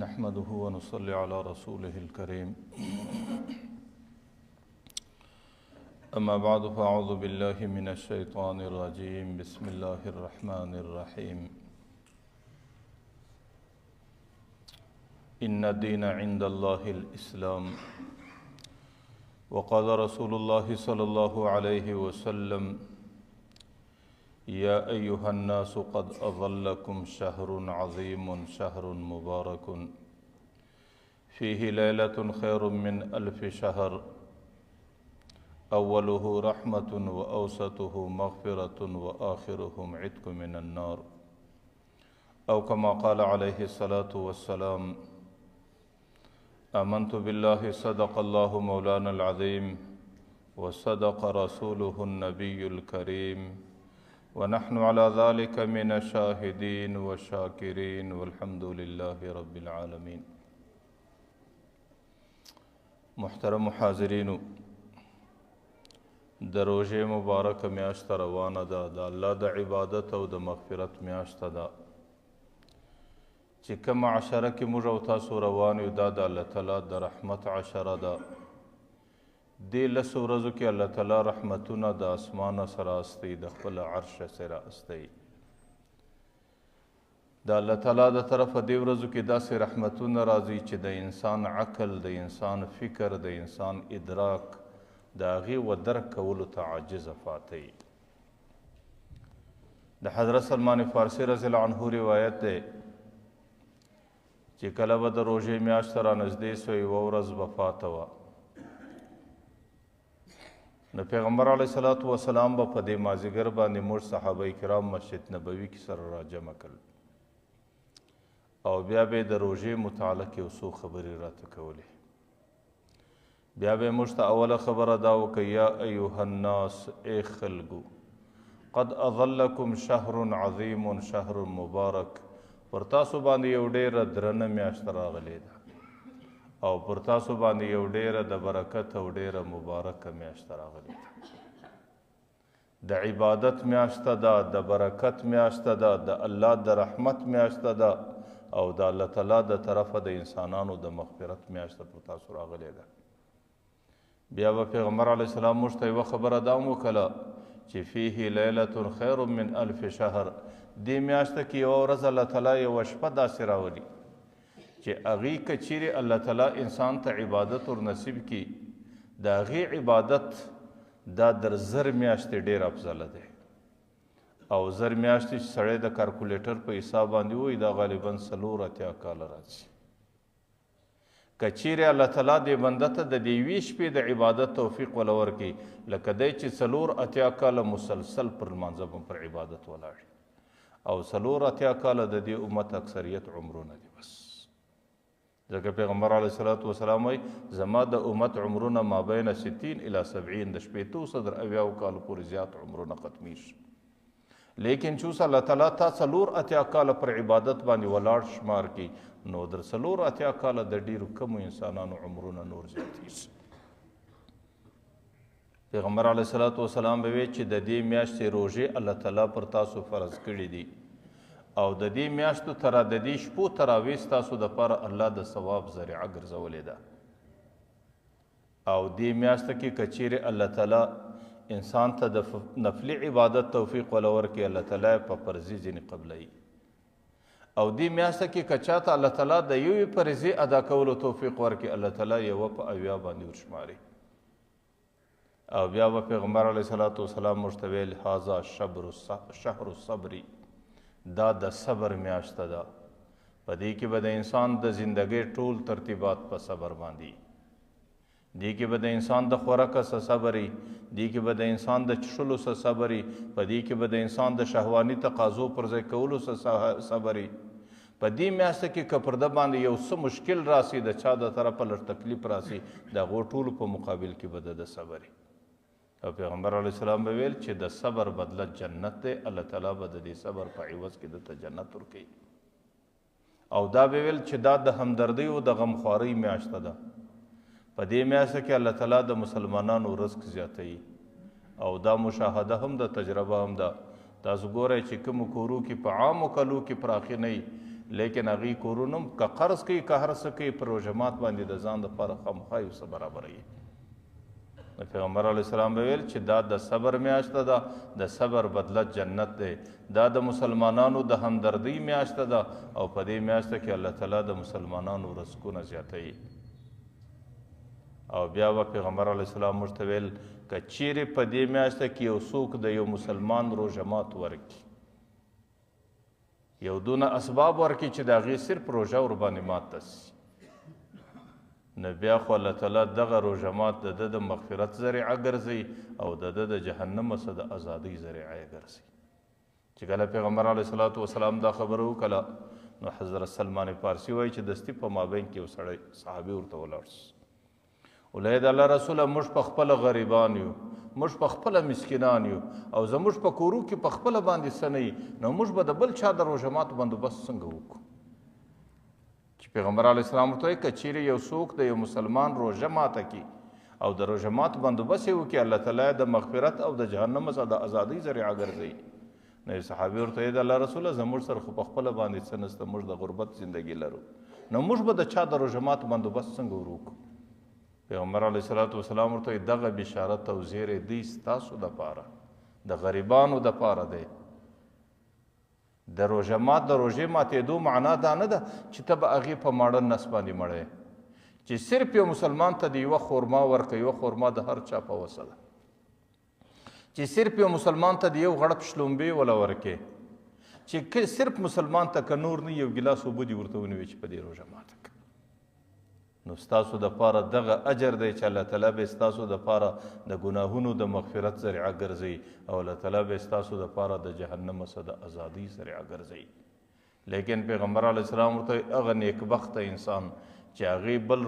نحمده ونصلي على رسوله الكريم أما بعد فأعوذ بالله من الشيطان الرجيم بسم الله الرحمن الرحيم إن الدين عند الله الإسلام وقال رسول الله صلى الله عليه وسلم يا أيها الناس قد أظلكم شهر عظيم شهر مبارك فيه ليلة خير من 1000 شهر أوله رحمة وأوسطه مغفرة وآخرهم عتق من النار أو كما قال عليه الصلاة والسلام آمنت بالله صدق الله مولانا العظيم وصدق رسوله النبي الكريم ونحن على ذلك من الشاهدين والشاكرين والحمد لله رب العالمين. محترم حاضرینو، د روژې مبارکه میاشت روانه ده، د الله د عبادت او د مغفرت میاشت ده چې کومه عشره کې موږ او تاسو روان یو، دا د الله تعالی د رحمت عشره ده. دې لسو ورځو کې الله تعالی رحمتونه د اسمانه سره استی، د خپل عرش سره استی. د الله تعالی د طرفه دې ورځو کې داسې رحمتونه راځي چې د انسان عقل، د انسان فکر، د انسان ادراک د هغې و درک کولو ته عاجزه پاتې. د حضرت سلمان فارسي رضی الله عنه روایت دی چې کله به د روژې میاشت ته رانږدې سوه، یوه ورځ وفاته وه، نو پیغمبر علیه الصلاة وسلام به په دې مازدیګر باندې موږ صحابه کرام مسجد نبوي کې سره راجمع کړل او بیا به یې د روژې متعلق یو څو خبرې راته کولې. بیا به یې موږ ته اوله خبره دا وکړه، یا ایها الناس، ای خلکو، قد اظلکم شهر عظیم شهر مبارک، پر تاسو باندې یو ډېره درنه میاشت راغلې ده او پر تاسو باندې یو ډېره د برکت او ډېره مبارکه میاشت راغلې ده. د عبادت میاشت ده، د برکت میاشت ده، د الله د رحمت میاشت ده او د الله تعالی د طرفه د انسانانو د مغفرت میاشت پر تاسو راغلې ده. بیا به پیغمبر علیه السلام موږ ته یوه خبره دا هم وکړه چې فیه لیلة خیر من 1000 شهر. دې میاشته کې یوه ورځ الله تعالی یوه شپه داسې راولي چې هغې که چیرې الله تعالی انسان ته عبادت ور نصیب کړي، د هغې عبادت دا در زر میاشتې ډېر افضله دی. او زر میاشتې چې سړی د کارکولیټر په حساب باندې وایي، دا غالبا 4 کاله راځي. که چیرې الله تعالی دې بنده ته د دې یوې شپې د عبادت توفیق وله ورکړي، لکه دی چې 4 کاله مسلسل پر لمانځه پر عبادت ولاړ او 4 کاله د دې امت اکثریت عمرونه دي. بس ځکه پیغمبر علیه الصلاة وسلام وایي زما د امت عمرونه ما بین 60 الی 70، د 70 کالو پورې زیات عمرونه ختمیږي. لیکن چې اوس الله تعالی تا 4 کاله پر عبادت باندې ولاړ شمار کړي، نو در 4 کاله د ډېرو کمو انسانانو عمرونه نور زیاتېږي. پیغمبر علیه الصلاة وسلام به وایي چې د دې میاشتې روژې الله تعالی پر تاسو فرض کړي دي او د دې میاشتو د دې شپو تراویح ستاسو دپاره الله د ثواب ذریعه ګرځولې ده. او دې میاشته کې که چیرې الله تعالی انسان ته د نفلي عبادت توفیق وله ورکړي، الله تعالی په فرضي ځینې قبلوي. او دې میاشته کې که چاته الله تعالی د یوې فرضې ادا کولو توفیق ورکړي، الله تعالی یوه په 80 باندې ورشماري. او بیا به پیغمبر علیه الصلاة وسلام موږ ته ویل هذا شهر الصبر، دا د صبر میاشته ده. په دې کې به د انسان د زندګۍ ټول ترتیبات په صبر باندې، دې کې به د انسان د خوراکه څه صبري، دې کې به د انسان د چښلو څه صبري، په دې کې به د انسان د شهواني تقاضو پر ځای کولو څه صبري. په دې میاشته کې که پر ده باندې یو څه مشکل راسي، د چا د طرفه لږ تکلیف راسي، د هغو ټولو په مقابل کې به د صبري. او پیغمبر علیه السلام به ویل چې د صبر بدله جنت دی، الله تعالی به د دې صبر په عوض کې درته جنت ورکوي. او دا به ویل چې دا د همدردۍ او د غمخوارۍ میاشته ده. په دې میاشته کې الله تعالی د مسلمانانو رزق زیاتوي او دا مشاهده هم ده، تجربه هم ده. تاسو ګورئ چې کومو کورو کې په عامو کلو کې پراخي نه وي، لیکن هغوی کورونه هم که قرض کوي که هر څه کوي په روژه مات باندې د ځان دپاره خامخا یو څه برابروي. د پیغمبر علیه السلام به ویل چې دا د صبر میاشته ده، د صبر بدله جنت دی. دا د مسلمانانو د همدردۍ میاشته ده او په دې میاشته کې الله تعالی د مسلمانانو رزقونه زیاتوي. او بیا به پیغمبر علیه السلام موږ ته ویل که چیرې په دې میاشته کې یو څوک د یو مسلمان روژه مات ورکړي، یو دونه اسباب ورکړي چې د هغې صرف روژه ورباندې ماته سي، نو بیا خو الله تعالی دغه روژه مات د ده د مغفرت ذریعه ګرځوي او د ده د جهنم څخه د ازادۍ ذریعه یې ګرځوي. چې کله پیغمبر علیه الصلاة وسلام دا خبره وکړه نو حضرت سلمان فارسي وایي چې دستي په مابین کې یو سړی صحابي ورته ولاړ سو، ولې د الله رسوله موږ په خپله غریبان یو، موږ په خپله مسکینان یو او زموږ په کورو کې په خپله باندې څه نه وي، نو موږ به د بل چا د روژه ماتو بندوبست څنګه وکړو؟ چې پیغمبر علیه السلام ورته وایي که چیرې یو څوک د یو مسلمان روژه ماته کړي او د روژه مات بندوبست یې وکړي، الله تعالی د مغفرت او د جهنم څخه د ازادۍ ذریعه ګرځوي. نو صحابي ورته وایي د الله رسوله زموږ سره خو په خپله باندې څه نشته، موږ د غربت زندګي لرو، نو موږ به د چا د روژه مات بندوبست څنګه وکړو؟ پیغمبر علیه الصلاة وسلام ورته دغه بشارت او زیری دی ستاسو دپاره، د غریبانو دپاره دی. د روژه مات د روژې ماتېدو معنا دا نه ده چې ته به هغې په ماړه نس باندې مړی، چې صرف یو مسلمان ته د یوه خورما ورکه، یوه خورما د هر چا په وسه ده، چې صرف یو مسلمان ته د یو غړپ شلومبې وله ورکې، چې صرف مسلمان ته که نور نه یو ګیلاس اوبه دې ورته ونیوي چې په دې روژه ماته کړه، نو ستاسو دپاره دغه اجر دی چې الله تعالی به ستاسو دپاره د ګناهونو د مغفرت ذریعه ګرځوي او الله تعالی به ستاسو دپاره د جهنم څخه د ازادۍ ذریعه ګرځوي. لیکن پیغمبر علیه السلام ورته هغه نیکبخته انسان چې هغې بل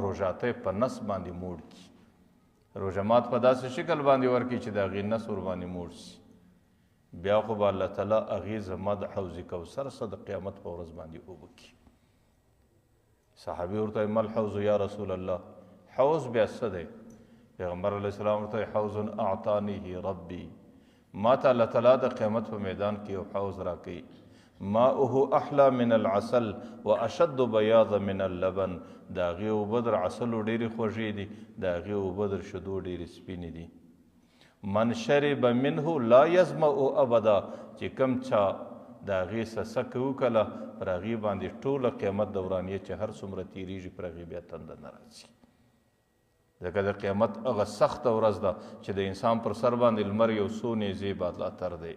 روژاتی په نس باندې موړ کړي، روژه مات په داسې شکل باندې ورکړي چې د هغې نس ورباندې موړ سي، بیا خو به الله تعالی هغې زما د حوض کوثر څخه د قیامت په ورځ باندې اوبه کړي. صحابي ورته ما الحوض یا رسول الله، حوض بیا څه دی؟ پیغمبر علیه السلام ورته حوض اعطانیه ربي، ما ته الله تعالی د قیامت په میدان کې یو حوض راکوي، ماؤه احلى من العسل واشد بیاضا من اللبن، د هغې اوبه در عسلو ډېرې خوږې دي، د هغې اوبه در شیدو ډېرې سپینې دي. من شرب منه لا یظمأ ابدا، چې کم چا د هغې څڅک وکړله پر هغې باندې ټوله قیامت دورانیه چې هر څومره تېرېږي پر هغې بیا تنده نه راځي. ځکه د قیامت هغه سخته ورځ ده چې د انسان پر سر باندې لمر یو څو نیزې بادلاتر دی.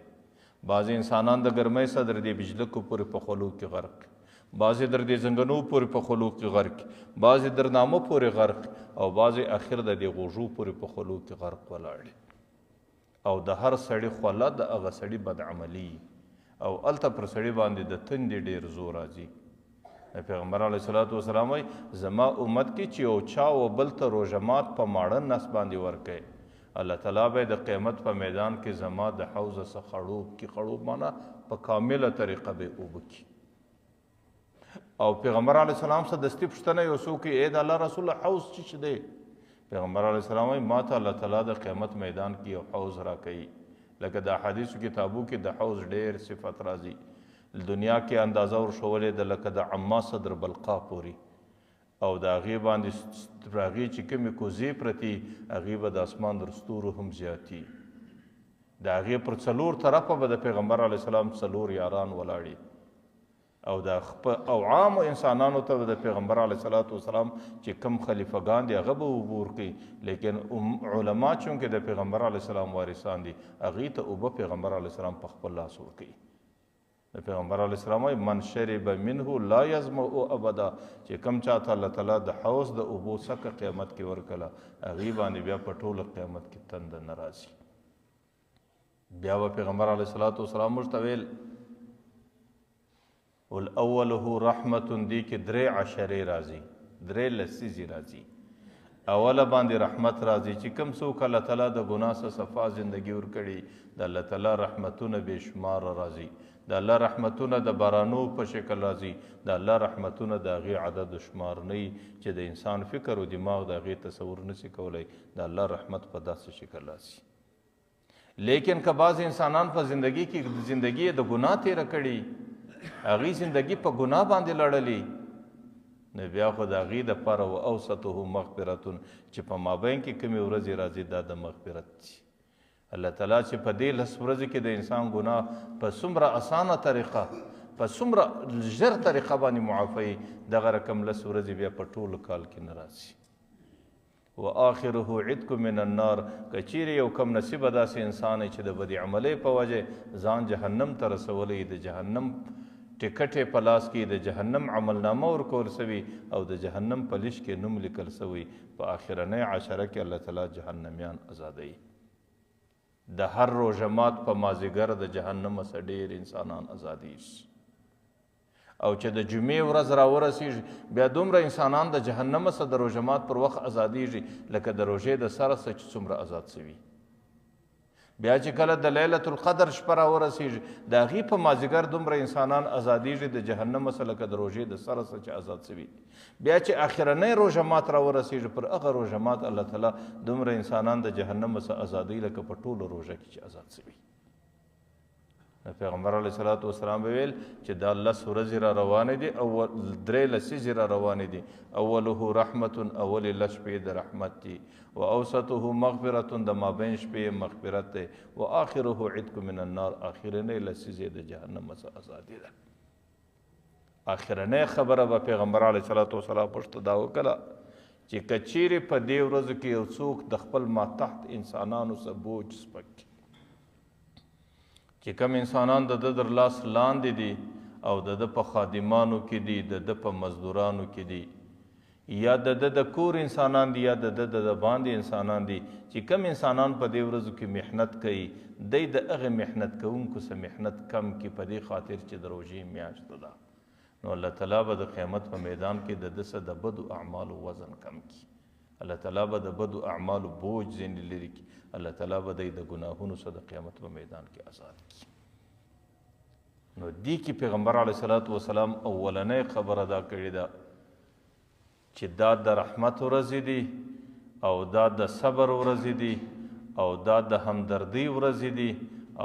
بعضې انسانان د ګرمۍ څخه در دې بجلکو پورې په خولو کې غرق، بعضې در دې زنګنو پورې په خولو کې غرق، بعضې در نامه پورې غرق او بعضې اخر د دې غوږو پورې په خولو کې غرق ولاړ. او د هر سړي خوله د هغه سړي بدعملي او هلته پر سړي باندې د تندې ډېر زور راځي. پیغمبر علیه الصلاة وسلام وایي زما امت کې چې یو چا و بل ته روژه مات په ماړه نس باندې ورکوي، الله تعالی به د قیامت په میدان کې زما د حوض څخه خړوب کړي، خړوب معنا په کامله طریقه به اوبه کړي. او پیغمبر علیه السلام څخه دستي پوښتنه یو څوک ای د الله رسول حوض څه دی؟ پیغمبر علیه السلام وایي ما ته الله تعالی د قیامت میدان کې یو حوض راکوي، لکه د احادیثو کتابو کې د حوض ډېر صفت راځي، دنیا کې اندازه ورښولې ده لکه د عما صدر بلقا پورې، او د هغې باندې پر هغې چې کومې کوزې پرتې هغې به د اسمان در ستورو هم زیاتي، د هغې پر څلور طرفه به د پیغمبر علیه السلام څلور یاران ولاړي، او عامو انسانانو ته د پیغمبر علیه الصلاة وسلام چې کم خلیفګان دي هغه به اوبه ورکوي، لیکن علما چونکې د پیغمبر علیه السلام وارثان دي هغې ته اوبه پیغمبر علیه السلام په خپل لاس ورکوي. د پیغمبر علیه السلام وایي من شرب منه لا یظمأ ابدا، چې کم چاته الله تعالی د حوض د اوبو څکه قیامت کې ورکړله هغې باندې بیا په ټوله قیامت کې تنده نه راځي. بیا به پیغمبر علیه الصلاة وسلام موږ ته ویل والاوله رحمت، دی کې درې عشرې راځي، درې لسیزې راځي. اوله باندې رحمت راځي چې کوم څوک الله تعالی د ګناه څخه صفا زندګي ورکړي د الله تعالی رحمتونه بې شماره راځي، د الله رحمتونه د بارانو په شکل راځي، د الله رحمتونه د هغې عدد و شمار نه چې د انسان فکر او دماغ د هغې تصور نشي کولی، د الله رحمت په داسې شکل راځي. لیکن که بعض انسانان په زندګي کې زندګي د ګناه تېره کړي هغې زندګي په ګناه باندې لړلې نو بیا خو د هغې دپاره و اوسطه مغفرتون چې په مابین کې کومې ورځې راځي دا د مغفرت دي الله تعالی چې په دې 10 ورځې کې د انسان ګناه په څومره اسانه طریقه په څومره ژر طریقه باندې معافوي دغه رقم 10 ورځې بیا په ټولو کال کې نه راځي و آخره عتق من النار که چیرې یو کم نصیبه داسې انسان چې د بدې عملۍ په وجه ځان جهنم ته رسولی د جهنم ټکټ په لاس کې د جهنم عملنامه ورکول سوي او د جهنم په لیست کې نوم لیکل سوی په آخرنۍ عشره کې الله تعالی جهنمیان ازادوي د هر روژه مات په مازدیګر د جهنم څخه ډېر انسانان ازادیږي او چې د جمعې ورځ راورسیږي بیا دومره انسانان د جهنم څخه د روژه مات پر وخت ازادیږي لکه د روژې د سره څخه چې څومره ازاد سوي بیا چې کله د لیلة القدر شپه راورسیږي د هغې په مازدیګر دومره انسانان ازادیږي د جهنم څخه لکه د روژې د سره څخه چې ازاد سوي بیا چې آخرنۍ روژه مات راورسیږي پر هغه روژه مات الله تعالی دومره انسانان د جهنم څخه ازادوي لکه په ټولو روژه کې چې ازاد سوي پیغمبر علیه الصلاة والسلام ویل چې دا 10 ورځې را روانې دي او 3 لسیزې را روانې دي اوله رحمت اول 10 شپې د رحمت دي و اوسطه مغفرت د مابین شپې مغفرت دی و آخره عتق من النار آخرنۍ لسیزې د جهنم څخه ازادي ده آخرنۍ خبره به پیغمبر علیه الصلاة والسلام پشته دا وکړه چې که چیرې په دې ورځو کې یو څوک د خپل ماتحت انسانانو څخه بوج سپک چې کوم انسانان د در لاس لاندې دي او د په خادمانو کې دي د په مزدورانو کې دي یا د کور انسانان دي یا د باندې انسانان دي چې کوم انسانان په دې ورځو کې محنت کوي دی د هغې محنت کوونکو څه محنت کم کړي په دې خاطر چې د روژې میاشت ده نو الله تعالی به د قیامت په میدان کې د ده څه د بدو اعمالو وزن کم کړي الله تعالی به د بدو اعمالو بوج ځینې لرې کړي الله تعالی به دی د ګناهونو څخه د قیامت په میدان کې آزاد کړي نو دې کې پیغمبر علیه الصلاة والسلام اولنۍ خبره دا کړې ده چې دا د رحمت ورځې دي او دا د صبر ورځې دي او دا د همدردۍ ورځې دي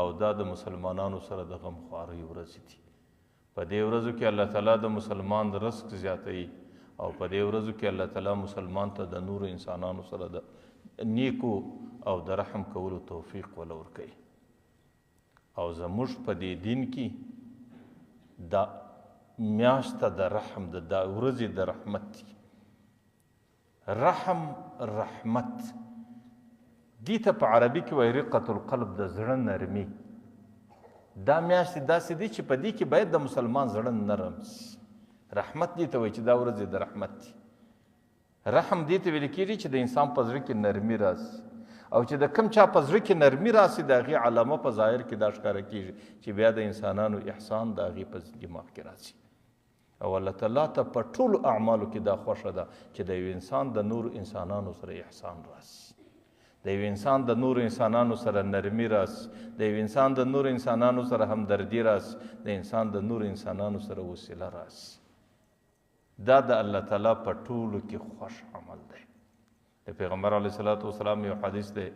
او دا د مسلمانانو سره د غمخوارۍ ورځې دي په دې ورځو کې الله تعالی د مسلمان د رزق زیاتوي او په دې ورځو کې الله تعالی مسلمان ته د نورو انسانانو سره د نیکو او د رحم کولو توفیق ولا ورکوي او زموږ په دې دین کې دا میاشته د رحم د ورځې د رحمت دي رحم رحمت دې ته په عربي کې وایي رقة القلب د زړه نرمي دا میاشتې داسې دي چې په دې کې باید د مسلمان زړه نرم سي رحمت دې ته وایي چې دا ورځې د رحمت دي رحم دې ته ویل کېږي چې د انسان په زړه کې نرمي راسي او چې د کم چا په زړه کې نرمي راسي د هغې علامه په ظاهر کې دا ښکاره کېږي چې بیا د انسانانو احسان د هغې په دماغ کې راسي او الله تعالی ته په ټولو اعمالو کې دا خوښه ده چې د یو انسان د نورو انسانانو سره احسان راسي د یو انسان د نورو انسانانو سره نرمي راسي د یو انسان د نورو انسانانو سره همدردي راسي د انسان د نورو انسانانو سره وسیله راسي دا د الله تعالی په ټولو کې خوښ عمل دی د پیغمبر علیه الصلاة والسلام یو حدیث دی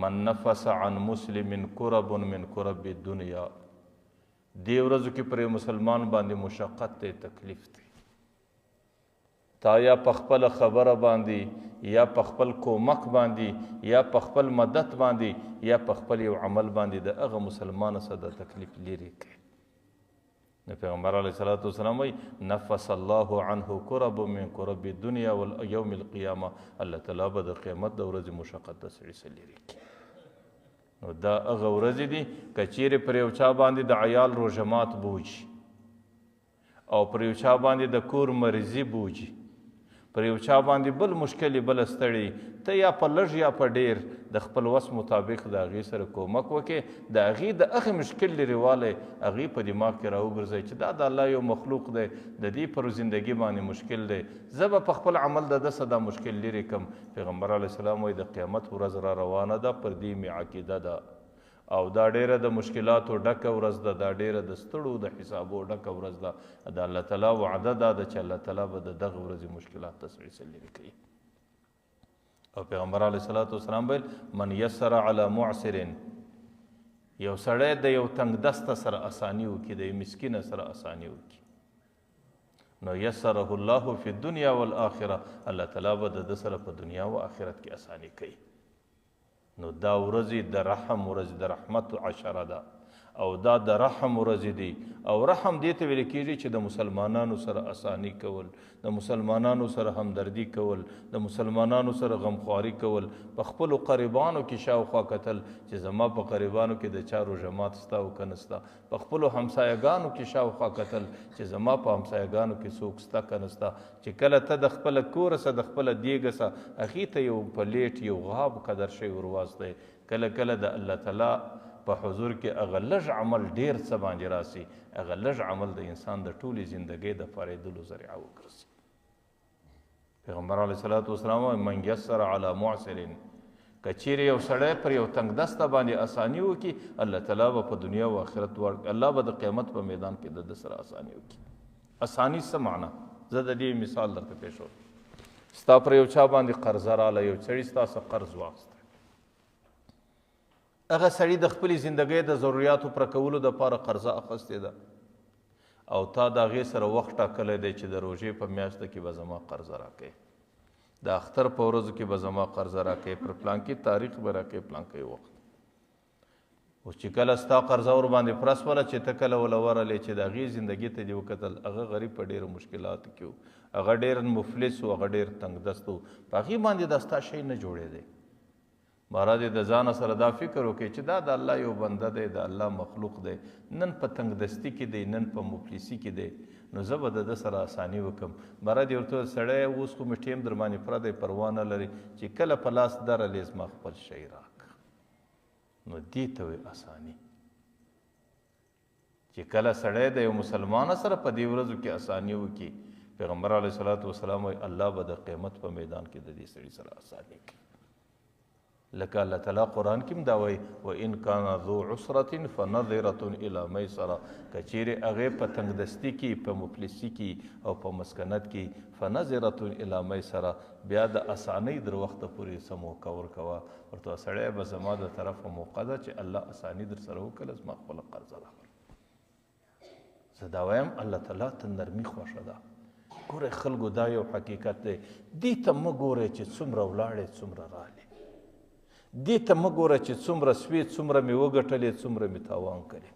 من نفس عن مسلم کرب من کرب الدنیا دې ورځو کې پر مسلمان باندې مشقت دی تکلیف دی تا یا په خپله خبره باندې یا په خپل کومک باندې یا په خپل مدد باندې یا په خپل یو عمل باندې د هغه مسلمان څخه د تکلیف لرې کړي نو پیغمبر علیه الصلاة والسلام وایي نفس الله عنه کرب من کرب الدنیا یوم القیامه الله تعالی به د قیامت د ورځې مشقت د سړي څخه لرې کړي نو دا هغه ورځې دي که چیرې پر یو چا باندې د عیال روژه مات بوجي او پر یو چا باندې د کور مریضي بوجي پر یو چا باندې بل مشکلې بله ستړی ته یا په لږ یا په ډېر د خپل وس مطابق د هغې سره کومک وکړې د هغې د هغې مشکل لرېوالی هغې په دماغ کې راوګرځئ چې دا د الله یو مخلوق دی د دې پر زندګي باندې مشکل دی زه به په خپل عمل د ده څه دا مشکل لرې کړم پیغمبر علیه السلام وایي د قیامت ورځ را روانه ده پر دې مې عقیده ده او دا ډیره د مشکلاتو ډکه ورځ ده دا ډیره د ستړو د حسابو ډکه ورځ ده د الله تعالی وعده دا ده چې الله تعالی به د دغه ورځې مشکلات ته سړي څه لرې کوي او پیغمبر علیه الصلاة والسلام ویل من یسر علی معسر یو سړی د یو تنګ دسته سره اساني وکړي، د یو مسکینه سره اساني وکړي، نو یسره الله فی الدنیا والآخره، الله تعالی به د ده سره په دنیا و آخرت کې اساني کوي. نو دا ورځې د رحم ورځې د رحمت عشره ده، او دا د رحم ورځې دي. او رحم دې ته ویل کېږي چې د مسلمانانو سره اساني کول، د مسلمانانو سره همدردي کول، د مسلمانانو سره غمخواري کول، په خپلو قریبانو کې شاوخوا کتل چې زما په قریبانو کې د چا روژه مات سته او که نه سته، په خپلو همسایګانو کې شاوخوا کتل چې زما په همسایګانو کې څوک سته که نه سته، چې کله ته د خپله کوره سه د خپله دیګه سه هغې ته یو پلیټ یو غاب قدر شی ورواستئ. کله کله د الله تعالی په حضور کې هغه لږ عمل ډېر څه باندې راسي، هغه لږ عمل د انسان د ټولې زندګۍ د فارېدلو ذریعه وګرځي. پیغمبر علیه صلات وسلام وایي من یسر علی معسر، که چیرې یو سړی پر یو تنګ دسته باندې اساني وکړي، الله تعالی به په دنیا و آخرت الله به د قیامت په میدان کې د ده سره اساني وکړي. اساني څه معنا؟ زه د دې مثال درته پیښوم. ستا پر یو چا باندې قرضه راله، یو سړي ستا څخه قرض واخیسته، هغه سړي د خپلې زندګۍ د ضروریاتو پوره کولو دپاره قرضه اخیستې ده، او تا د هغې سره وخت ټاکلی دی چې د روژې په میاشته کې به زما قرضه راکوې، د اختر په ورځو کې به زما قرضه راکوې، پر پلانکي تاریخ به راکوې، پلانکی وخت. اوس چې کله ستا قرضه ورباندې پوره سوله، چې ته کله وله ورغلې چې د هغې زندګي ته دې وکتل، هغه غریب په ډېرو مشکلاتو کې و، هغه ډېر مفلس و، هغه ډېر تنګ دست و، په هغې باندې دا ستا شی نه جوړېدی. مهاراج د ځانه سره دا فکر وکړي چې دا د الله یو بنده دی، د الله مخلوق دی، نن په تنګ دستي کې دی، نن په مفلسي کې دی، نو زه به د ده سره اساني وکړم. مهاراج یې ورته وویل سړی اوس خو مې ټیم در باندې پوره دی، پروا نه لري چې کله په لاس درلې زما خپل شی راکړه. نو دې ته وایي اساني، چې کله سړی د یو مسلمان سره په دې ورځو کې اساني وکړي، پیغمبر علیه صلات وسلام وایي الله به د قیامت په میدان کې د دې سړي سره اساني کوي. لکه الله تعالی قرآن کې هم دا وایي وان کان ذو عسرة فنظرة الی میسرة، که چیرې هغې په تنګ دستي کې، په مفلسي کې او په مسکنت کې، فنظرة الی میسرة، بیا د اسانۍ در وخته پورې څه موقع ورکوه. ورته سړی به زما د طرفه موقع ده چې الله اساني در سره وکړه، زما خپله قرضه راکړه. زه دا وایم الله تعالی ته نرمي خوښه ده. ګورئ خلکو دا یو حقیقت دی، دې ته مه ګورئ چې څومره ولاړې څومره رالې، دې ته مه ګوره چې څومره سوې، څومره مې وګټلې، څومره مې تاوان کړې،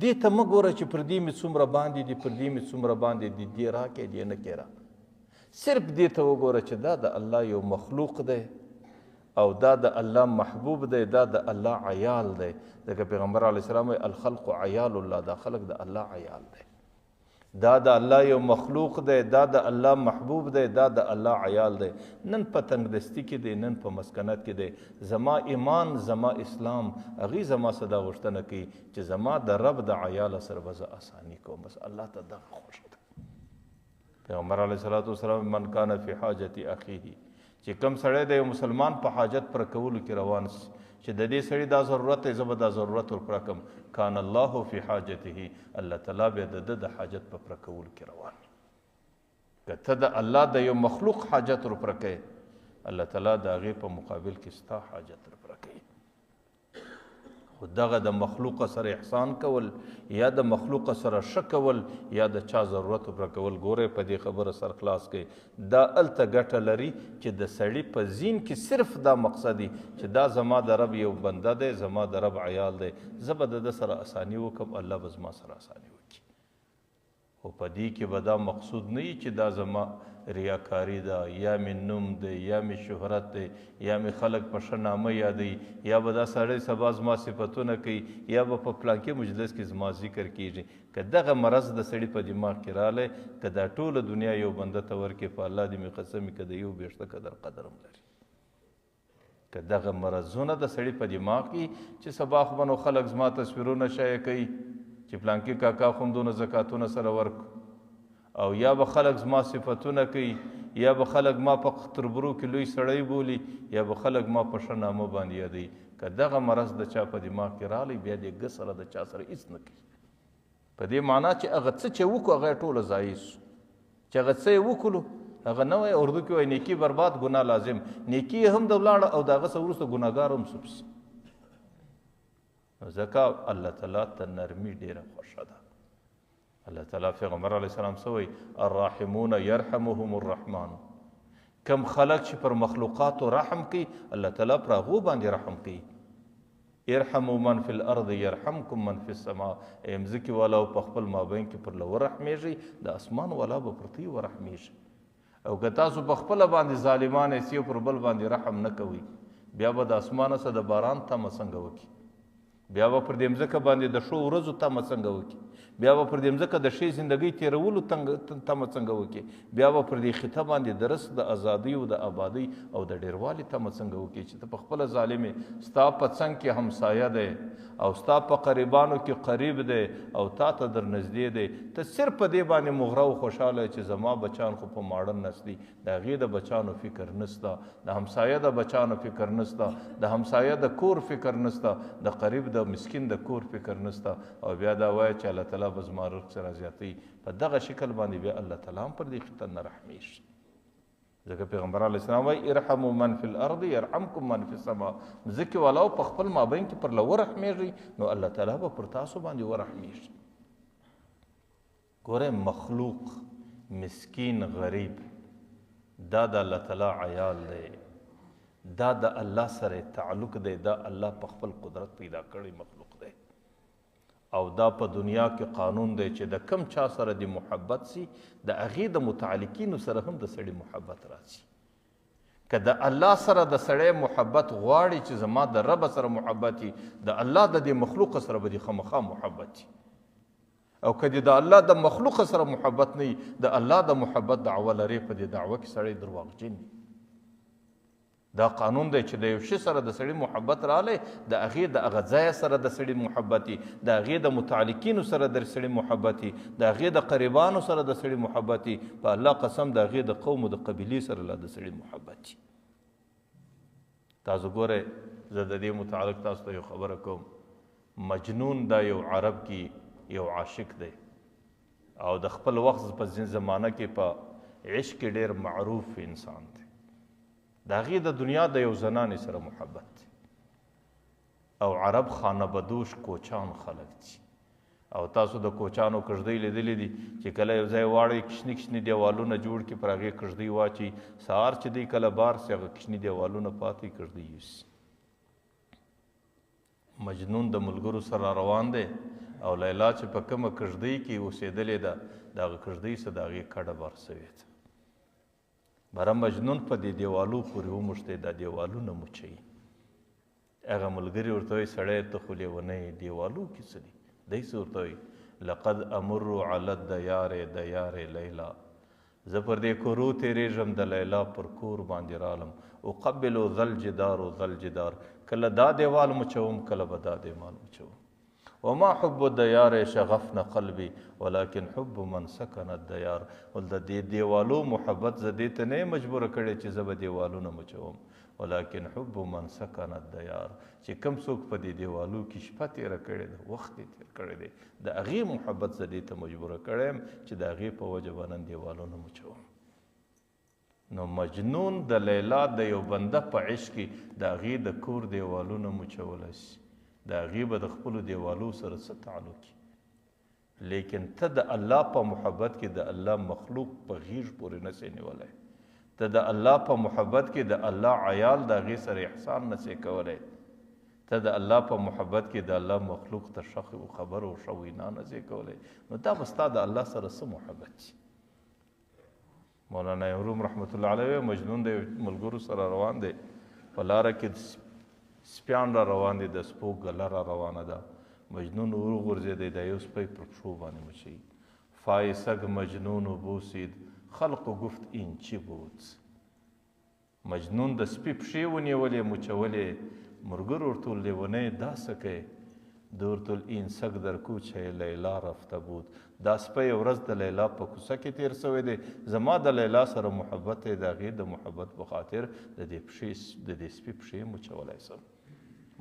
دې ته مه ګوره چې پر دې مې څومره باندې دي، پر دې مې څومره باندې دي، دې راکې دې نه کې را. صرف دې ته وګوره چې دا د الله یو مخلوق دی، او دا د الله محبوب دی، دا د الله عیال دی. ځکه پیغمبر علیه السلام وایي الخلق عیال الله، دا خلق د الله عیال دی، دا د الله یو مخلوق دی، دا د الله محبوب دی، دا د الله عیال دی. نن په تنګ دستي کې دی، نن په مسکنت کې دی، زما ایمان، زما اسلام هغې زما څه دا غوښتنه کوي چې زما د رب د عیاله سره به زه اساني کوم. بس الله ته دغه خوښ ده. پیغمبر علیه صلات وسلام من کان فی حاجت اخیه، چې کوم سړی د یو مسلمان په حاجت پر کولو کې روان شي، چې د دې سړي دا ضرورت دی، زه به دا ضرورت ورپوره کړم، کان الله فی حاجته، الله تعالی بیا د ده د حاجت په پوره کولو کې روان وي. که ته د الله د یو مخلوق حاجت ورپوره کوې، الله تعالی د هغې په مقابل کې ستا حاجت ورپوره کوي. خو دغه د مخلوق سره احسان کول، یا د مخلوق سره ښه کول، یا د چا ضرورت ورپوره کول، ګورئ په دې خبره سر خلاص کوي. دا هلته ګټه لري چې د سړي په ذهن کې صرف دا مقصد وي چې دا زما د رب یو بنده دی، زما د رب عیال دی، زه به د ده سره اساني وکړم، الله به زما سره اساني وکړي. خو په دې کې به دا مقصود نه وي چې دا زما ریاکاري ده، یا مې نوم دی، یا مې شهرت دی، یا مې خلک په ښه نامه یادوي، یا به دا سړی سبا زما صفتونه کوي، یا به په پلانکي مجلس کې زما ذکر کېږي. که دغه مرض د سړي په دماغ کې رالی، که دا ټوله دنیا یو بنده ته ورکړي، په الله دې مې قسم وي که د یو بېشته قدر هم لري. که دغه مرضونه د سړي په دماغ کې چې سبا خو به نو خلک زما تصویرونه شایع کوي چې پلانکي کاکا خو همدونه زکاتونه سره ورکړو، او یا به خلک زما صفتونه کوي، یا به خلک ما په تربرو کې لوی سړی بولي، یا به خلک ما په ښه نامه باندې یادوي. که دغه مرض د چا په دماغ کې رالی، بیا دې ګ سره د چا سره هېڅ نه کوي، په دې معنا چې هغه څه چې وکړو هغه یې ټوله ضایع سو، چې هغه څه یې وکړو هغه نه وایي، اردو کې وایي نیکي برباد ګناه لازم، نیکي هم د ولاړه او د هغه څه وروسته ګناهګار هم سوپ سي. نو ځکه الله تعالی ته نرمي ډېره خوښه ده. الله تعالی پیغمبر علیه السلام څه وایي؟ الراحمون یرحمهم الرحمن. کم خلق چې پر مخلوقاتو رحم کوي الله تعالی پر هغو باندې رحم کوي. ارحموا من فی الارض یرحمکم من فی السماء. مځکې والا په خپل مابین کې پر له ورحمیږي د اسمان والا به پر تی ورحمیږي. او که تاسو په خپله باندې ظالمان یاست یو پر بل باندې رحم نه کوئ بیا به د اسمانه څه د باران تمه څنګه وکړي؟ بیا به پر دې مځکه باندې د ښو ورځو تمه څنګه وکړي؟ بیا به پر دې مځکه د ښې زندګۍ تېرولو تمه څنګه وکړي؟ بیا به پر دې خطه باندې د رزق د ازادۍ او د آبادۍ او د ډېروالي تمه څنګه وکړي چې ته په خپله ظالم یې، ستا په څنګ کې همسایه دی او ستا په قریبانو کې قریب دی او تا ته در نږدې دی، ته صرف په دې باندې مغره او خوشحاله چې زما بچان خو په ماړه نست دي، د هغې د بچانو فکر نسته، د همسایه د بچانو فکر نسته، د همسایه د کور فکر نسته، د قریب د مسکین د کور فکر نسته، او بیا دا وایه چې الله تعالی به زما رزق سره زیاتوي. په دغه شکل باندې بیا الله تعالی هم پر دې خطه نه رحمیږي. ځکه پیغمبر علیه السلام وایي ارحموا من فی الارض یرحمکم من فی السماء. ځکه والاو په خپل مابین کې پر له ورحمیږي نو الله تعالی به پر تاسو باندې ورحمیږي. ګورئ مخلوق مسکین غریب دا د الله تعالی عیال دی، دا د الله سره تعلق دی، دا الله په خپل قدرت پیدا کړی مخلوق دی او دا په دنیا کې قانون دی چې د کم چا سره د محبت سي د هغې د متعلقینو سره هم د سړي محبت راځي. که د الله سره د سړی محبت غواړي چې زما د رب سره محبت وي، د الله د دې مخلوق سره به دې خامخا محبت وي. او که د الله د مخلوق سره محبت نه وي، د الله د محبت دعوه لري، په دې دعوه کې سړی درواغجن وي. دا قانون دی چې د یو شي سره د سړي محبت رالی، د هغې د هغه ځایه سره د سړي محبت وي، د هغې د متعلقینو سره د سړي محبت وي، د هغې د قریبانو سره د سړي محبت وي، په الله قسم د هغې د قوم او د قبیلې سره لا د سړي محبت وي. تاسو ګورئ زه د دې متعلق تاسو ته یو خبره کوم. مجنون دا یو عرب کې یو عاشق دی او د خپل وخت په زمانه کې په عشق کې ډېر معروف انسان دی. د هغې د دنیا د یو زنانې سره محبت دی او عرب خانه بدوش کوچان خلک دي. او تاسو د کوچانو کږدۍ لیدلې دي چې کله یو ځای واړئ کشني کشني دیوالونه جوړ کړي، پر هغې کږدۍ واچوي، سهار چې دی کله بار سي هغه کشني دیوالونه پاتې کږدۍ یوسي. مجنون د ملګرو سره روان دی او لیلا چې په کومه کږدۍ کې اوسېدلې ده د هغه کږدۍ څه د هغې کډه بار سوې ده. بره مجنون په دې دیوالو پورې وموښتی، دا دیوالونه مچوي. هغه ملګري ورته وایي سړی ته خو لیونی یې، دیوالو کې څه دي؟ دی څه ورته وایي؟ لقد امر علی الدیار دیار لیلا. زه پر دې کورو تېرېږم د لیلا پر کور باندې رالم. اقبل ذا الجدار ذا الجدار. کله دا دیوال مچوم کله به دا دیوال مچوم. وما حب الدیار شغفنا قلبي ولكن حب من سكن الدیار. ول د دې دیوالو محبت زه دې ته نه یم مجبوره کړې چې زه به دیوالونه مچوم، ولكن حب من سكن الدیار. چې کوم څوک په دې دیوالو کې شپه تېره کړې ده، وخت یې تېر کړی دی، د هغې محبت زه دې ته مجبوره کړی یم چې د هغې په وجه به نن دیوالونه مچوم. نو مجنون د لیلا د یو بنده په عشق کې د هغې د کور دیوالونه مچولی شي، د هغې به د خپلو دیوالو سره څه تعلق وي. لیکن ته د الله په محبت کې د الله مخلوق په غیږ پورې نسې نیولی، ته د الله په محبت کې د الله عیال د هغې سره احسان نسې کولی، ته د الله په محبت کې د الله مخلوق ته ښه خبر او ښه وینا نسې کولی، نو دا به ستا د الله سره څه محبت شي. مولانا روم رحمت الله علیه مجنون د ملګرو سره روان دی، په لاره کې سپیان را روان دي، د سپو ګله را روانه ده. مجنون وغورځېدی، د یو سپی پر پښو باندې مچوي. فای سگ مجنون و بوسید خلق و گفت این چی بود. مجنون د سپي پښې ونیولې مچولې، ملګرو ورته ویل لیونی دا څه کوې؟ ده ورته ویل این سگ در کوچه لیلا رفته بود. دا سپی یو ورځ د لیلا په کوڅه کې تېر سوی دی، زما د لیلا سره محبت دی، د هغې د محبت په خاطر د دې سپي پښې مچولی سم.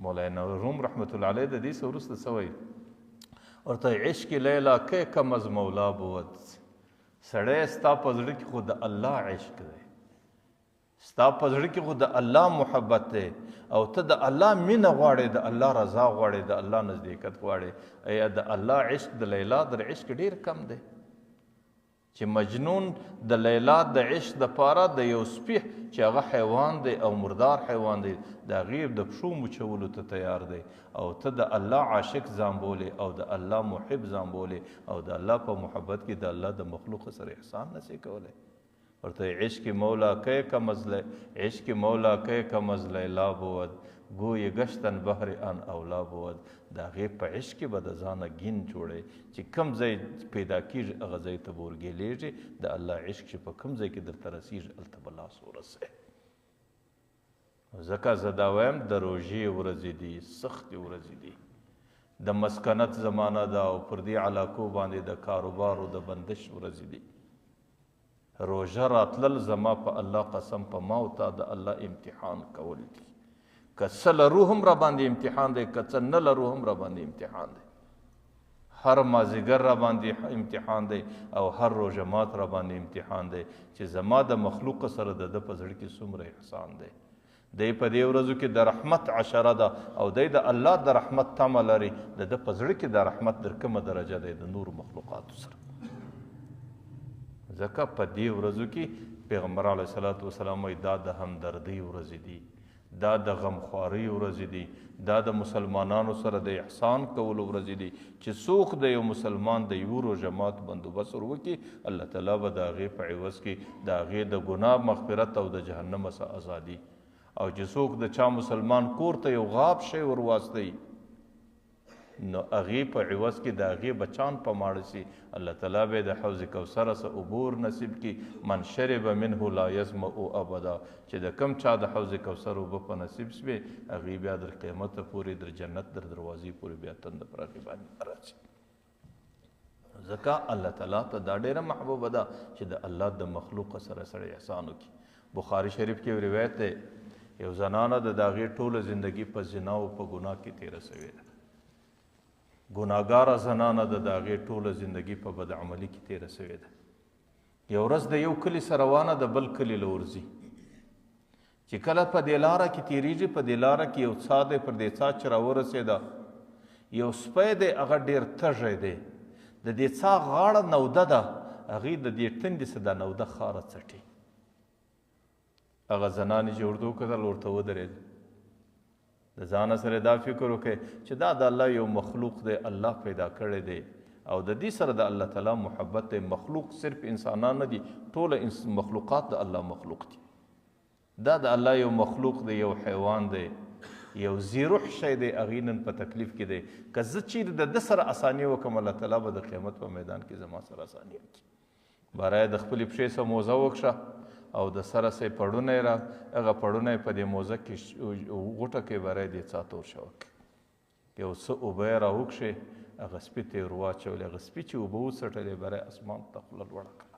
مولانا روم رحمت الله علیه د دې څه وروسته څه وایي؟ ورته عشق لیلا کی کم از مولا بود. سړی ستا په زړه کې خو د الله عشق دی، ستا په زړه کې خو د الله محبت دی او ته د الله مینه غواړې، د الله رضا غواړې، د الله نزدېکت غواړې. ایا د الله عشق د لیلا در عشق ډېر کم دی چې مجنون د لیلا د عشق دپاره د یو سپي چې هغه حیوان دی او مردار حیوان دی د هغې د پښو مچولو ته تیار دی، او ته د الله عاشق ځان بولې او د الله محب ځان بولې او د الله په محبت کې د الله د مخلوق سره احسان نشې کولی. ورته عشق مولا کی کمز عشق مولا کی کمز لیلا بود گوی گشتن بحر ان اولا بود. د هغې په عشق کې به د ځانه ګین جوړی چې کوم ځای پیدا کېږي هغه ځای ته به ورګېلېږي. د الله عشق چې په کوم ځای کې درته رسېږي هلته به لاس ورسوي. ځکه زه دا وایم د روژې ورځې دي، سختې ورځې دي، د مسکنت زمانه ده او پر دې علاقو باندې د کاروبار او د بندش ورځې دي. روژه راتلل زما په الله قسم په ما او تا د الله امتحان کول دي. که څه لرو هم را باندې امتحان دی، که څه نه لرو هم را باندې امتحان دی. هر مازدیګر را باندې امتحان دی او هر روژه مات را باندې امتحان دی چې زما د مخلوق سره د ده په زړه کې څومره احسان دی. دی په دې ورځو کې د رحمت عشره ده او دی د الله د رحمت تمه لري. د ده په زړه کې د رحمت در کومه درجه دی د نورو مخلوقاتو سره. ځکه په دې ورځو کې پیغمبر علیه الصلاة والسلام وایي دا د همدردۍ ورځې دي، دا د غمخوارۍ ورځې دي، دا د مسلمانانو سره د احسان کولو ورځې دي چې څوک د یو مسلمان د یو روژه مات بندوبست ور وکړي الله تعالی به د هغې په عوض کې د هغې د ګناه مغفرت او د جهنم څخه ازادي. او چې څوک د چا مسلمان کور ته یو غاب شی ور واستوي نو هغې په عوض کې د هغې بچان په ماړه سي الله تعالی به د حوض کوثره څخه عبور نصیب کړي. من شرب منه لا یظمأ ابدا چې د کم چا د حوض کوثر اوبه په نصیب شوې هغې بیا در قیامته پورې در جنت در دروازې پورې بیا تنده پر هغې باندې راځي. ځکه الله تعالی ته دا ډېره محبوبه ده چې د الله د مخلوق سره سړی احسان وکړي. بخاري شریف کې روایت دی یو زنانه د هغې ټوله زندګي په زنا او په ګناه کې تېره سوې ده. ګناهګاره زنانه ده د هغې ټوله زندګي په بدعملي کې تېره سوې ده. یو ورځ د یو کلي سره روانه د بل کلي له ورځي چې کله په دې لاره کې تېرېږي په دې لاره کې یو څا دی پر دې څا چې راورسېده یو سپی دی هغه ډېر تږی دی د دې څا غاړه نوده ده هغې د دې تندې څه دا نوده خاره څټي. هغه زنانې چې ورته وکتل ورته ودرېد د ځانه سره دا فکر وکړي چې دا د الله یو مخلوق دی الله پیدا کړی دی او د دې سره د الله تعالی محبت دی. مخلوق صرف انسانان نه دي ټوله مخلوقات د الله مخلوق دي. دا د الله یو مخلوق دی یو حیوان دی یو زیروح شی دی هغې نن په تکلیف کې دی. که زه چیرې د ده سره اساني وکړم الله تعالی به د قیامت په میدان کې زما سره اساني وکړي. باره د خپلې پښې څخه موزه وکشه او د سره سې پړونی را هغه پړونی په دې موزه کې غوټه کې بری دې څا تور شوه یو څه اوبه یې را وکښې هغه سپي ته یې ور واچولې. هغه سپي چې اوبه وڅټلې بری اسمان ته خوله لوړه کړه.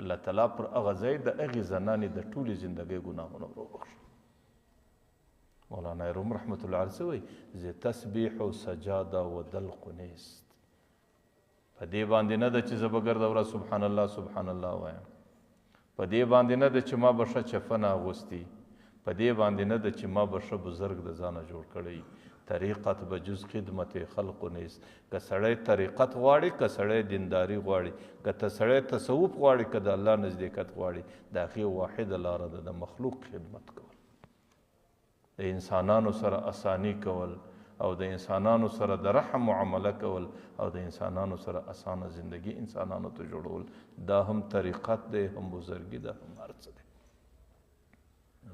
الله تعالی پر هغه ځای د هغې زنانې د ټولې زندګۍ ګناهونه ور وبخښه. مولانا روم رحمت الله علیه وایي زه تسبیح و سجاده و دلق نیست. په دې باندې نه ده چې زه به ګرده ورځ سبحان الله سبحان الله وایم. په دې باندې نه ده چې ما به ښه چپنه اغوستي. په دې باندې نه ده چې ما به ښه بزرګ د ځانه جوړ کړی. طریقت به جز خدمت خلق نیست. که سړی طریقت غواړي که سړی دینداري غواړي که ته سړی تصوف غواړي که د الله نزدېکت غواړي د هغې واحده لاره ده د مخلوق خدمت کول، د انسانانو سره اساني کول او د انسانانو سره د رحم معامله کول او د انسانانو سره اسانه زندگی انسانانو ته جوړول. دا هم طریقت دی هم بزرګي ده هم هر څه دی.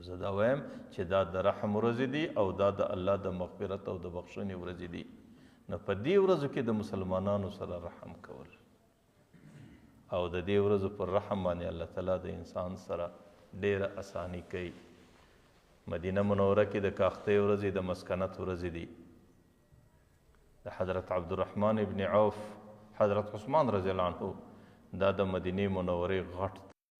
زه دا وایم چې دا د رحم ورځې دي او دا د الله د مغفرت او د بخښنې ورځې دي. نو په دې ورځو کې د مسلمانانو سره رحم کول او د دې ورځو پر رحم باندې الله تعالی د انسان سره ډېره اساني کوي. مدینه منوره کې د کاختې ورځې د مسکنت ورځې دي. د حضرت عبدالرحمن ابن عوف حضرت عثمان رضی الله عنه دا د مدینې منورې غټ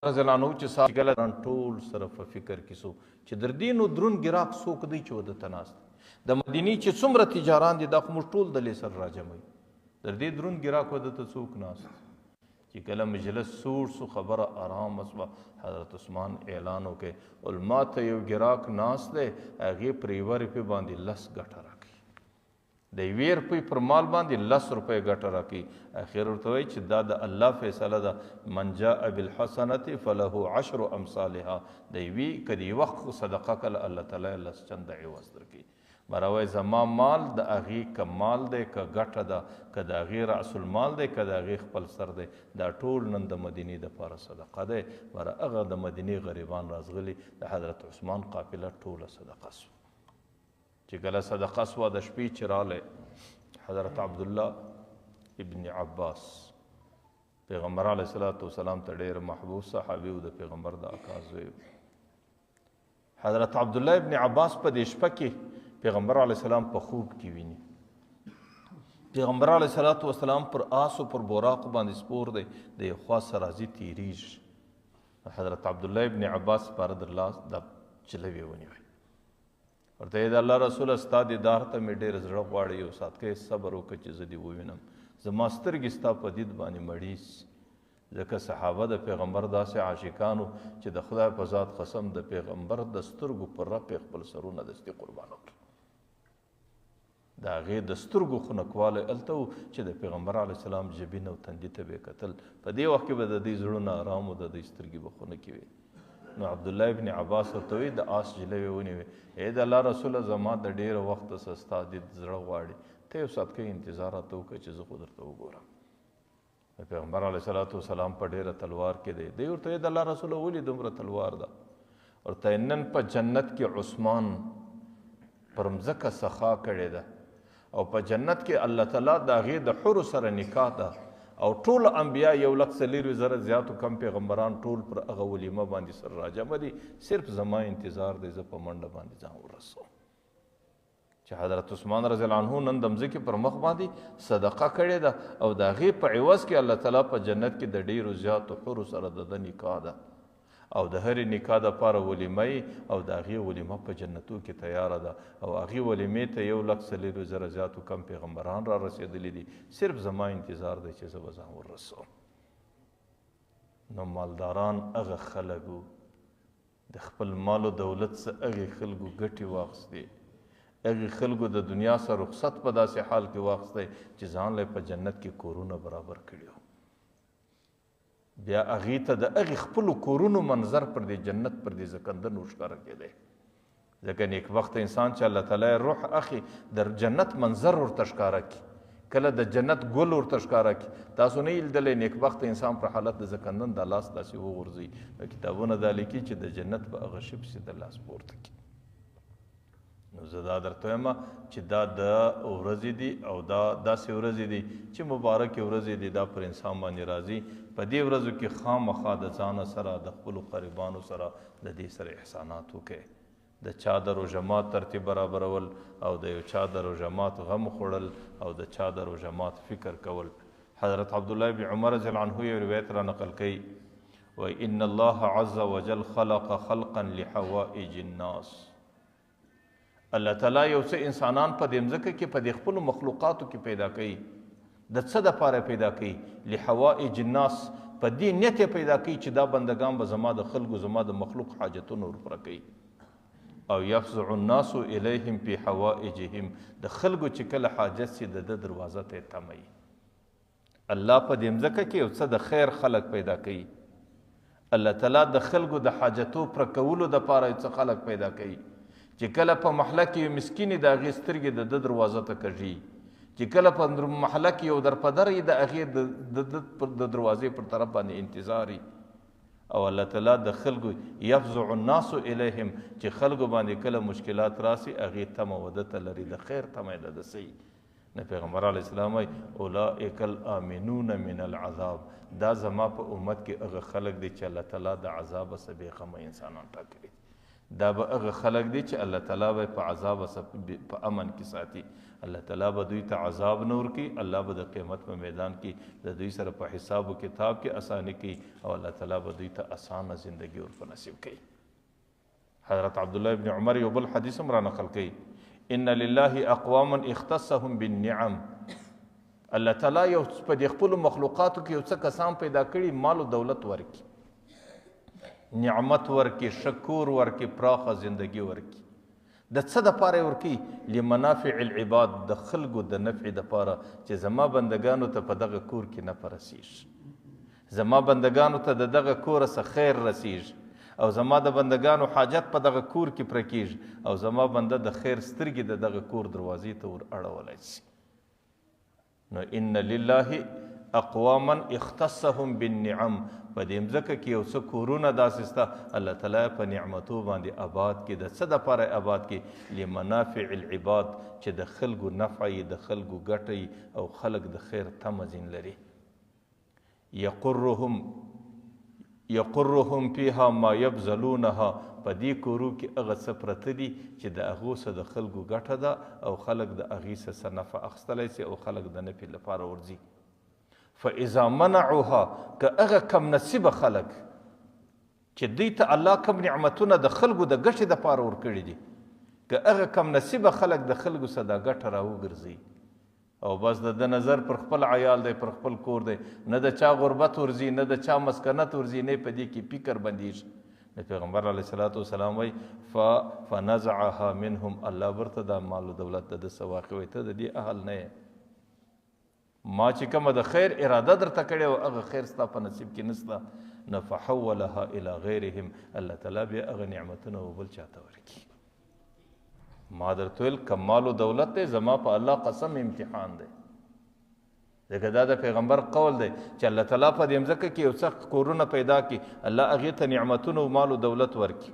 رضی الله عنه چې ساګله ټول سره په فکر کې سو چې در دې نو درون ګراک څوک دی چې ود ته ناست د مدینې چې څومره تجاران دي دا خو موږ ټول دلې سره راجموي. در دې درون ګراک ود ته څوک ناست چې کله مجلس سوړ سو خبره آرامه سوه حضرت عثمان اعلان وکړ علما ته یو ګراک ناست دی هغې پر یوه روپۍ باندې 10 ګټه راکوي د یوې روپۍ پر مال باندې 10 روپۍ ګټه راکوي اخر ورته وایي چې دا د الله فیصله ده من جاء بالحسنة فله 10 امثالها د یوې که د یوه صدقه کله الله تعالی 10 چنده عوض درکوي مروای زما مال د هغې که مال دی که ګټه ده که د هغې رأس المال دی که د هغې خپل سر دی دا ټول نن د مدینې دپاره صدقه دی بره هغه د مدینې غریبان رازغلي د حضرت عثمان قافله ټوله صدقه سو چې کله صدقه سوه د شپې چې رالی حضرت عبدالله ابن عباس پیغمبر علیه صلات وسلام ته ډېر محبوب صحابي و د پیغمبر د اکا زوی حضرت عبدالله ابن عباس په دې شپه کې پیغمبر علیه السلام په خوب کې ویني پیغمبر علیه صلات وسلام پر آس و پر براقو باندې سپور دی د یو خوا سرازي تیریږي حضرت عبدالله ابن عباس پاره در لاس دا چلوي ونیوی ورته یې د الله رسوله ستا دیدار ته مې ډېر زړه غواړي یو ساعت کې صبر وکړه چې زه دې ووینم زما سترګې ستا په دید باندې مړې سي ځکه صحابه د پیغمبر داسې عاشقانو چې د خدای په ذات قسم د پیغمبر د سترګو پر رپ خپل سرونه دستي قربان کړل د هغې د سترګو خنکوالی هلته و چې د پیغمبر علیه السلام جبین او تندي ته به یې کتل په دې وخت کې به د دوی زړونه ارام و د دوی سترګې به خنکې وې نو عبدالله ابن عباس ورته وایي د آس جلوې ونیوې ای د الله رسوله زما د ډېره وخته څه ستا دید زړه غواړي ته یو ساعت کې انتظار راته وکړه چې زه خو درته وګورم د پیغمبر علیه صلات وسلام په ډېره تلوار کې دی دی ورته د الله رسوله ولې دومره تلوار ده ورته نن په جنت کې عثمان پر مځکه سخا کړې ده او په جنت کې الله تعالی د هغې د حرو سره نکاح ده او ټول انبیا 1,40,000 زیاتو کم پیغمبران ټول پر هغه ولیمه باندې سره راجمع دي صرف زما انتظار دی زه په منډه باندې ځان ورسوم چې حضرت عثمان رضی الله عنه نن د مځکې پر مخ باندې صدقه کړې ده او د هغې په عوض کې الله تعالی په جنت کې د ډېرو زیاتو حرو سره د ده نکاح ده او د هرې نکاح دپاره ولیمه او د هغې ولیمه په جنتو کې تیاره ده او هغې ولیمې ته 1,40,000 زیاتو کم پیغمبران را رسېدلي دي صرف زما انتظار دی چې زه به ځان ورسوم نو مالداران هغه خلک وو د خپل مال و دولت څه هغې خلکو ګټې واخیستې هغې خلکو د دنیا سره رخصت په داسې حال کې واخیستی چې ځان له په جنت کې کورونه برابر کړي بیا هغې ته د هغې خپلو کورونو منظر پر دې جنت پر دې زکندن ورښکاره کېدی ځکه نیکبخته انسان چې الله تعالی روح اخي د جنت منظر ورته ښکاره کړي کله د جنت ګل ورته ښکاره کړي تاسو نه یې لیدلی نیکبخته انسان پر حالت د زکندن د لاس داسې وغورځوي کتابونه دا لیکي چې د جنت په هغه شي پسې د لاس پورته کړي نو زه دا درته وایم چې دا د ورځې دي او دا داسې ورځې دي چې مبارکې ورځې دي دا پر انسان باندې راځي په دې ورځو کې خامخا د ځانه سره د خپلو قریبانو سره د دې سره احسانات وکړئ د چا د روژه مات ترتیب برابرول او د یو چا د روژه مات غم خوړل او د چا د روژه مات فکر کول حضرت عبدالله بن عمر رضی الله عنه یو روایت را نقل کوي وایي ان الله عز وجل خلق خلقا لحوائج الناس الله تعالی یو څه انسانان په دې مځکه کې په دې خپلو مخلوقاتو کې پیدا کوي د څه دپاره پیدا کوي لحوائج الناس په دې نیت یې پیدا کوي چې دا بندگان به زما د خلکو زما د مخلوق حاجتونه ورپوره کوي او یفزع الناس الیهم فی حوائجهم د خلکو چې کله حاجت سي د ده دروازه ته یې تموي الله په دې مځکه کې یو څه د خیر خلک پیدا کوي الله تعالی د خلکو د حاجتو پوره کولو دپاره یو څه خلک پیدا کوي چې کله په محله کې یو مسکینې د هغې سترګې د ده دروازه ته کږي چې کله په محله کې یو درپدر یې د هغې د دروازې پر طرف باندې انتظار او الله تعالی د خلکو یفزع الناس الیهم چې خلکو باندې کله مشکلات راسي هغې تمه و ده ته لري د خیر تمه یې د ده صحیح نه پیغمبر علیه السلام وایي اولئک الامنون من العذاب دا زما په امت کې هغه خلک دی چې الله تعالی د عذابه څه بېغمه انسانان ټاکلي دا به هغه خلک دی چې الله تعالی به په عذاب په امن کې ساتي الله تعالی به دوی ته عذاب نه ورکوي الله به د قیامت په میدان کې د دوی سره په حساب و کتاب کې اساني کوي او الله تعالی به دوی ته اسانه زندگی ورپه نصیب کوي حضرت عبدالله ابن عمر یو بل حدیث هم را نقل کوي ان لله اقواما اختصهم بالنعم الله تعالی یو په دې خپلو مخلوقاتو کې یو څه کسان پیدا کړي مال و دولت ورکړي، نعمت ورکړي، شکور ورکړي، پراخه زندگی ورکړي. د څه دپاره یې ورکوي؟ لمنافع العباد، د خلکو د نفع دپاره چې زما بندګانو ته په دغه کور کې نفع رسیږي، زما بندګانو ته د دغه کوره څه خیر رسیږي، او زما د بندګانو حاجت په دغه کور کې پوره کیږي، او زما بنده د خیر سترګې د دغه کور دروازې ته ور اړولی شي. نو ان لله اقواما اختصهم بالنعم، په دې مځکه کې یو څه کورونه داسې سته الله تعالی په نعمتو باندې آباد کړي. د څه دپاره آباد کړي؟ لمنافع العباد، چې د خلکو نفع یي، د خلکو ګټه یي، او خلک د خیر تمه ځین لري. یقرهم فیها ما یبذلونها، په دې کورو کې هغه څه پرته دي چې د هغو څه د خلکو ګټه ده، او خلک د هغې څه نفع اخیستلی سي، او خلک د نفع لپاره ورځي. فاذا منعوها، که هغه کم نصیبه خلک چې دوی ته الله کم نعمتونه د خلکو د ګټې دپاره ورکړي دي، که هغه کم نصیبه خلک د خلکو څه دا ګټه راوګرځوي، او بس د نظر پر خپل عیال دی، پر خپل کور دی، نه د چا غربت ورځي، نه د چا مسکنت ورځي، نه په دې کې فکر بندېږي. د پیغمبر علیه صلات وسلام وایي فنزعها منهم، الله ورته دا مال و دولت د ده څه واقع وایي، ته د دې اهل نه یې، ما چې کومه د خیر اراده درته کړې وه هغه خیر ستا په نصیب کې نسته. نه فحولها الى غیرهم، الله تعالی بیا هغه نعمتونه و بل چاته ورکړي. ما درته ویل که مال و دولت دی زما په الله قسم امتحان دی، ځکه دا د پیغمبر قول دی چې الله تعالی په دې مځکه کې یو څه کورونه پیدا کړي، الله هغې ته نعمتونه و مال و دولت ورکړي،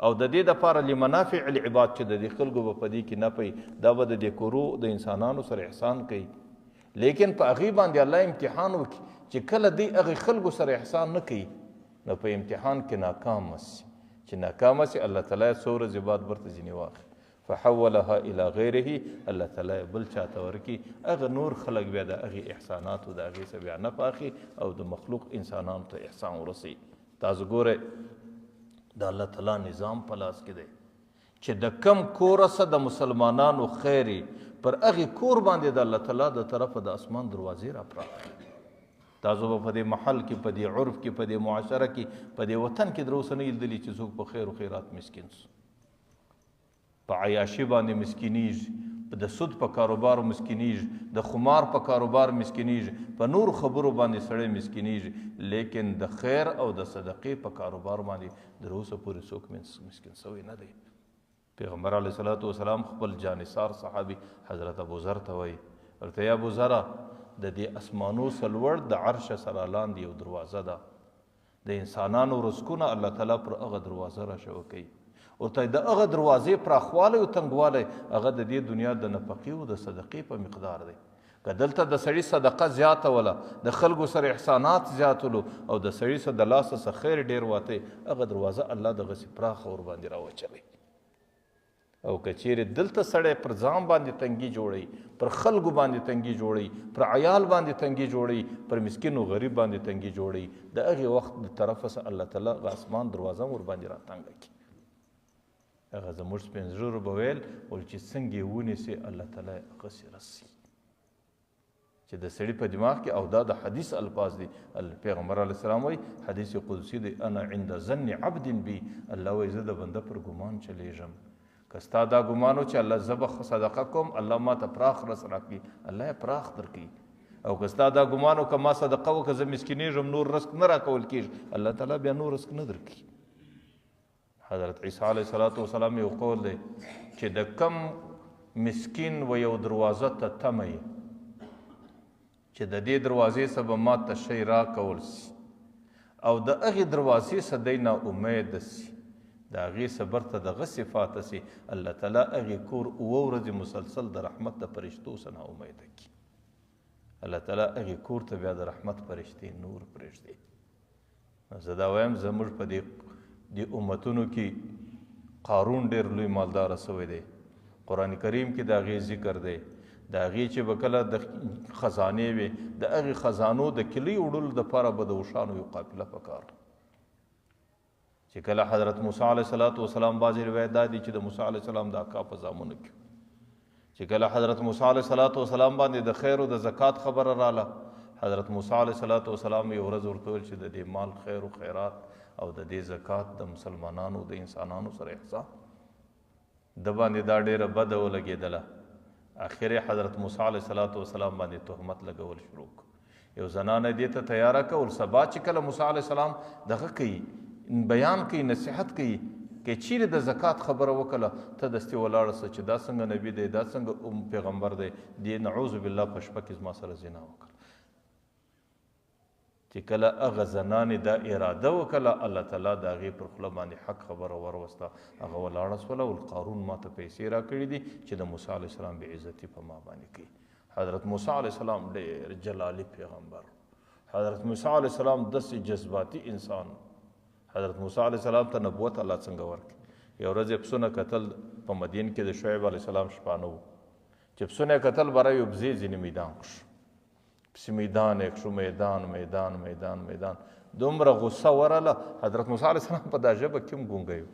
او د دې دپاره لمنافع العباد، چې د دې خلکو به په دې کې نه پي، دا به د دې کورو د انسانانو سره احسان کوي. لیکن په هغې باندې الله امتحان وکړي چې کله دوی هغې خلکو سره احسان نه کوي، نو په امتحان کې ناکام سي، چې ناکامه سي الله تعالی څو ورځې بعد ورته ځینې واخلي. فحولها الى غیره، الله تعالی بل چاته ورکړي، هغه نور خلک بیا د هغې احساناتو د هغې څه بیا نفع اخلي، او د مخلوق انسانانو ته احسان ورسوي. تاسو ګورئ د الله تعالی نظام په لاس کې دی چې د کم کوره څه د مسلمانانو خیر پر هغې کور باندې د الله تعالی د طرفه د اسمان دروازې را پرانیږي. تاسو به په دې محل کې، په دې عرف کې، په دې معاشره کې، په دې وطن کې در اوسه نه لیدلي چې څوک په خیر و خیرات مسکین سو، په عیاشي باندې مسکینیږي، د سود په کاروبار مسکینیږي، د خمار په کاروبار مسکینیږي، په نور خبرو باندې سړی مسکینیږي، لیکن د خیر او د صدقې په کاروبار باندې در اوسه پورې څوک مسکین سوی نه دی. پیغمبر علیه صلات وسلام خپل جانثار صحابي حضرت ابوذر ته وایي، ورته یا ابوذره، د دې اسمانو څلور د عرش سره لاندې یو دروازه ده، د انسانانو رزقونه الله تعالی پر هغه دروازه راشوه کوي، ورته د هغه دروازې پراخوالی او تنګوالی هغه د دې دنیا د نفقې او د صدقې په مقدار دی. که دلته د سړي صدقه زیاته وله، د خلکو سره احسانات زیاتولو، او د سړي سره د لاسه څه خیر ډېر واتی، هغه دروازه الله دغسې پراخه ورباندې راوچوي. او که چیرې دلته سړی پر ځان باندې تنګي جوړوي، پر خلکو باندې تنګي جوړوي، پر عیال باندې تنګي جوړوي، پر مسکین و غریب باندې تنګي جوړوي، د هغې وخت د طرفه څه الله تعالی هغه اسمان دروازه هم ورباندې راتنګه کړي. هغه زموږ سپین زړو به ویل چې څنګه یې ونیسي الله تعالی هغسې رسي، چې د سړي په دماغ کې، او دا د حدیث الفاظ دي. پیغمبر علیه السلام وایي، حدیث قدسي دی، انا عند ظن عبد بي، الله وایي زه د بنده پر ګمان چلیږم، که ستا دا ګمان و چې الله زه به صدقه کوم، الله ما ته پراخ رس راکړي، الله یې پراخ درکوي، او که ستا دا ګمان و که ما صدقه و که زه مسکینېږم نور رزق نه راکول کېږي، الله تعالی بیا نور رزق نه درکوي. حضرت عیسی علیه صلات وسلام یو قول دی چې د کم مسکین و یو دروازه ته تمه یي چې د دې دروازې څه به ما ته شی راکول سي، او د هغې دروازې څه دی ناامیده سي، د هغې څه برته دغه صفات سي، الله تعالی هغې کور اوه ورځې مسلسل د رحمت د فرشتو څه ناامیده کړي، الله تعالی هغې کور ته بیا د رحمت فرشتې نور پرېږدي. زه دا وایم زموږ په دې امتونو کې قارون ډېر لوی مالداره سوی دی، قرآن کریم کې د هغې ذکر دی، د هغې چې به کله د خزانې وي، د هغې خزانو د کلي وړلو دپاره به د اوښانو یو قافله پکار، چې کله حضرت موسی علیه صلات وسلام بعضې روایت دا دي چې د موسی علیه السلام د اکا په زامنو کې چې کله حضرت موسی علیه السلام باندې د خیر او د زکات خبره راله، حضرت موسی علیه السلام یو ورځ ورته وویل چې د دې مال خیر و خیرات او د دې زکات د مسلمانانو د انسانانو سره احسان د باندې دا ډېره بده ولګېدله. اخر حضرت موسی علیه السلام باندې تهمت لګول شروع کړ. یو زنانه دې ته تیاره کول، سبا چې کله موسی علیه السلام دغه کوي، بیان کوي، نصیحت کوي، که چیرې د زکات خبره وکړه ته دستې ولاړه سه چې دا څنګه نبي دی، دا څنګه پیغمبر دی، دې نعوذ بالله په شپه کې زما سره زنا وکړه. چې کله هغه زنانې دا اراده وکړه، الله تعالی د هغې پر خوله باندې حق خبره وروسته، هغه ولاړه سوله. قارون ما ته پیسې راکړي دي چې د موسی علیه السلام بې عزتي په ما باندې کوي. حضرت موسی علیه السلام ډېر جلالي پیغمبر، حضرت موسی علیه السلام داسې جذباتي انسان. حضرت موسی علیه السلام ته نبوت الله څنګه ورکړي؟ یو ورځ یې پسونه کتل په مدین کې د شعیب علیه السلام شپانه و، چې پسونه یې کتل برای یو بزې ځینې میدان کښ پسې میدان یې کښو، میدان دومره غصه ورله. حضرت موسی علیه السلام په دا ژبه کې هم ګونګی و.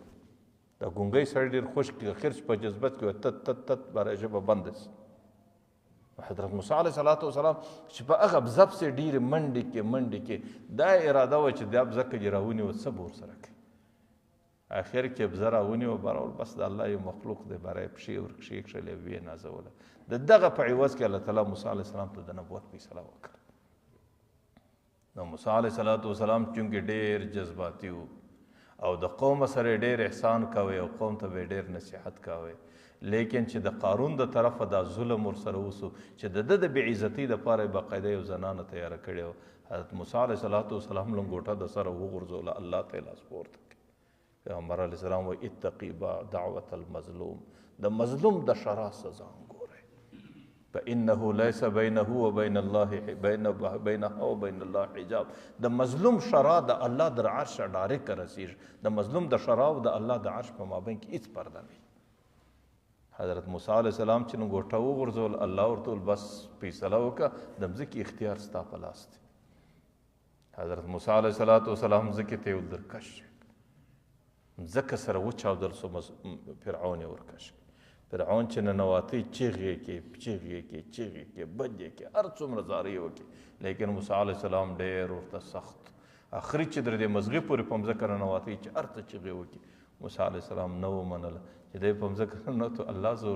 دا ګونګی سړی ډېر خوش خیر چې په جذبت کې تت تت برای ژبه بنده سي. حضرت موسی علیه السلام چې په هغه بزه پسې ډېرې منډې کې دا اراده وه چې دا بزه که یې راونیوه څه به ورسره کوي. اخر کې بزه راونیوه برول، بس د الله یو مخلوق دی، برای پښې ورکښې کښلې ویې نازوله. د دغه په عوض کې الله تعالی موسی علیه السلام ته د نبوت فیصله وکړه. نو موسی علیه السلام چونکې ډېر جذباتي و او د قوم سره ډېر احسان کوي او قوم ته به ډېر نصیحت کوي، لیکن چې د قارون د طرفه دا ظلم ورسره وسو چې د ده د بې عزتۍ دپاره یې باقاعده یو زنانه تیاره کړې وه. حضرت موسی علیه السلام لنګوټه د سره وغورځوله، الله ته یې لاس پورته کړ. پیغمبر علیه السلام وایي اتقي دعوة المظلوم، د مظلوم د شرع سزا وګورئ، فإنه ليس بينه وبين الله بينها وبين الله حجاب. د مظلوم شرع د الله در عرش ډایرکټ رسیږي، د مظلوم د شرع او د الله د عرش په مابین کې هېڅ پرده نه وي. حضرت موسی علیه السلام چې لنګوټه وغورځول، الله ورته وویل بس فیصله وکړه، د مځکې اختیار ستا په لاس دی. حضرت موسی علیه السلام مځکې ته یې ول درکش شي، مځکه سره وچاودل سو، فرعون یې ورکش کړ. فرعون چې ننوتی چیغې کې بد یې کې هر څومره زارۍ وکړي، لیکن موسی علیه السلام ډېر ورته سخت. اخري چې در دې مزغې پورې په مځکه ننوتی چې هر څه چیغې وکړي، موسی علیه السلام نه ومنله چې دی په مځکه ننوتو. الله زه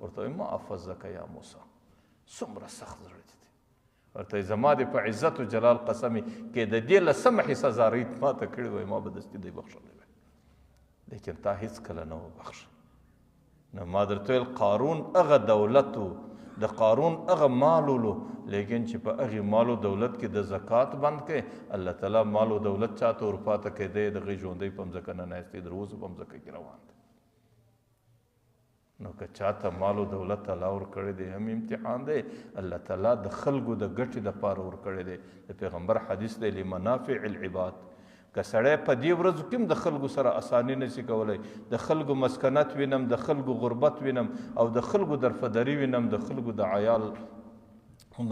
ورته وایي ما افزک یا موسی، څومره سخت زړه دې دی. ورته زما دې په عزت و جلال قسمي کې د دې لسمه حصه زارۍ ما ته کړې وای، ما به دستي دی بخښلی وای، لیکن تا هېڅکله نه وبخښه. نو ما درته ویل قارون هغه دولت و، د قارون هغه مال ولو، لیکن چې په هغې مال و دولت کې د زکات بند کړي، الله تعالی مال و دولت چاته ورپاته کېدی، د هغې ژوندی په مځکه نه ناستی، در اوسه په مځکه کې روان دی. نو که چاته مال و دولت الله ورکړی دی هم امتحان دی، الله تعالی د خلکو د ګټې دپاره ورکړی دی. د پیغمبر حدیث دی لمنافع العباد. که سړی په دې ورځو کې هم د خلکو سره اساني نشي کولی، د خلکو مسکنت وینم، د خلکو غربت وینم او د خلکو درفدري وینم، د خلکو د عیال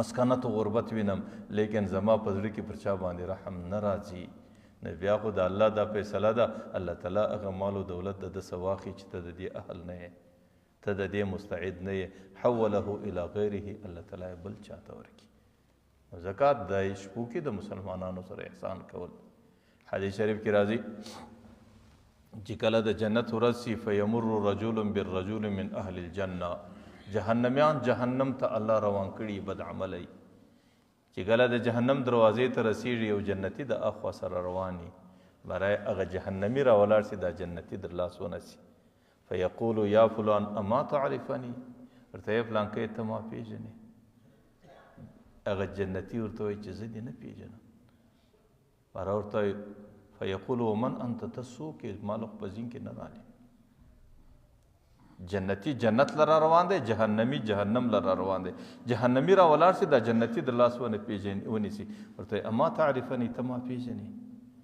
مسکنت و غربت وینم، لیکن زما په زړه کې پر چا باندې رحم نه راځي، نو بیا خو د الله دا فیصله ده، الله تعالی هغه مال و دولت د ده څه واخلي چې ته د دې اهل نه یې، ته د دې مستعد نه یې، حوله الی غیره، الله تعالی بل چاته ورکړي. زکات د شپو کې د مسلمانانو سره احسان کول. حدیث شریف کې راځي چې کله د جنت ورځ سي فیمر رجل بالرجل من اهل الجنه، جهنمیان جهنم ته الله روان کړي بد عملی، چې کله د جهنم دروازې ته رسیږي یو جنتي د اخوا سره رواني، برای هغه جهنمي راولاړ سي، دا جنتي در لاس ونسي، فیقول یا فلان اما تعرفني، ورته یې فلانکی ته ما پیژنې؟ هغه جنتي ورته وایي چې زه دې نه پیژنم. برا ورته فیقول ومن انت، ته څوک یې؟ ما له خو په ذهن کې نه رالې. جنتي جنت لره روان دی، جهنمي جهنم لره روان دی. جهنمي را ولاړ سي، دا جنتي در لاس ونیسي، ورته اما تعرفني، ته ما پیژنې؟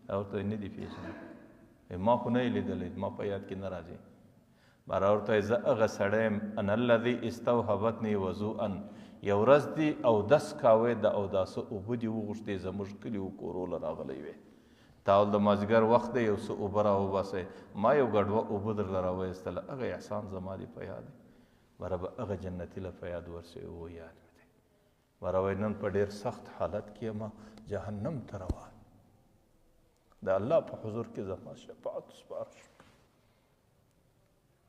ورته نه دي پیژنې، ما خو نه یې لیدلی، ما په یاد کې نه راځي. برا ورته زه هغه سړی یم انا الذي استوهبتني وضوءا، یو ورځ دي اودس کاوی، د اوداسه اوبه دي وغوښتې، زموږ کلي و کورو له راغلی وې، تاول د مازدیګر وخت دی، یو څه اوبه راوباسئ، ما یو ګډوه اوبه درله راویستله، هغه احسان زما دې په یاد دی. بره به هغه جنتي له په یاد ورسوي او یاد مې دی بره وایي نن په ډېر سخت حالت کې یم جهنم ته روان د الله په حضور کې زما شفاعت سپارښت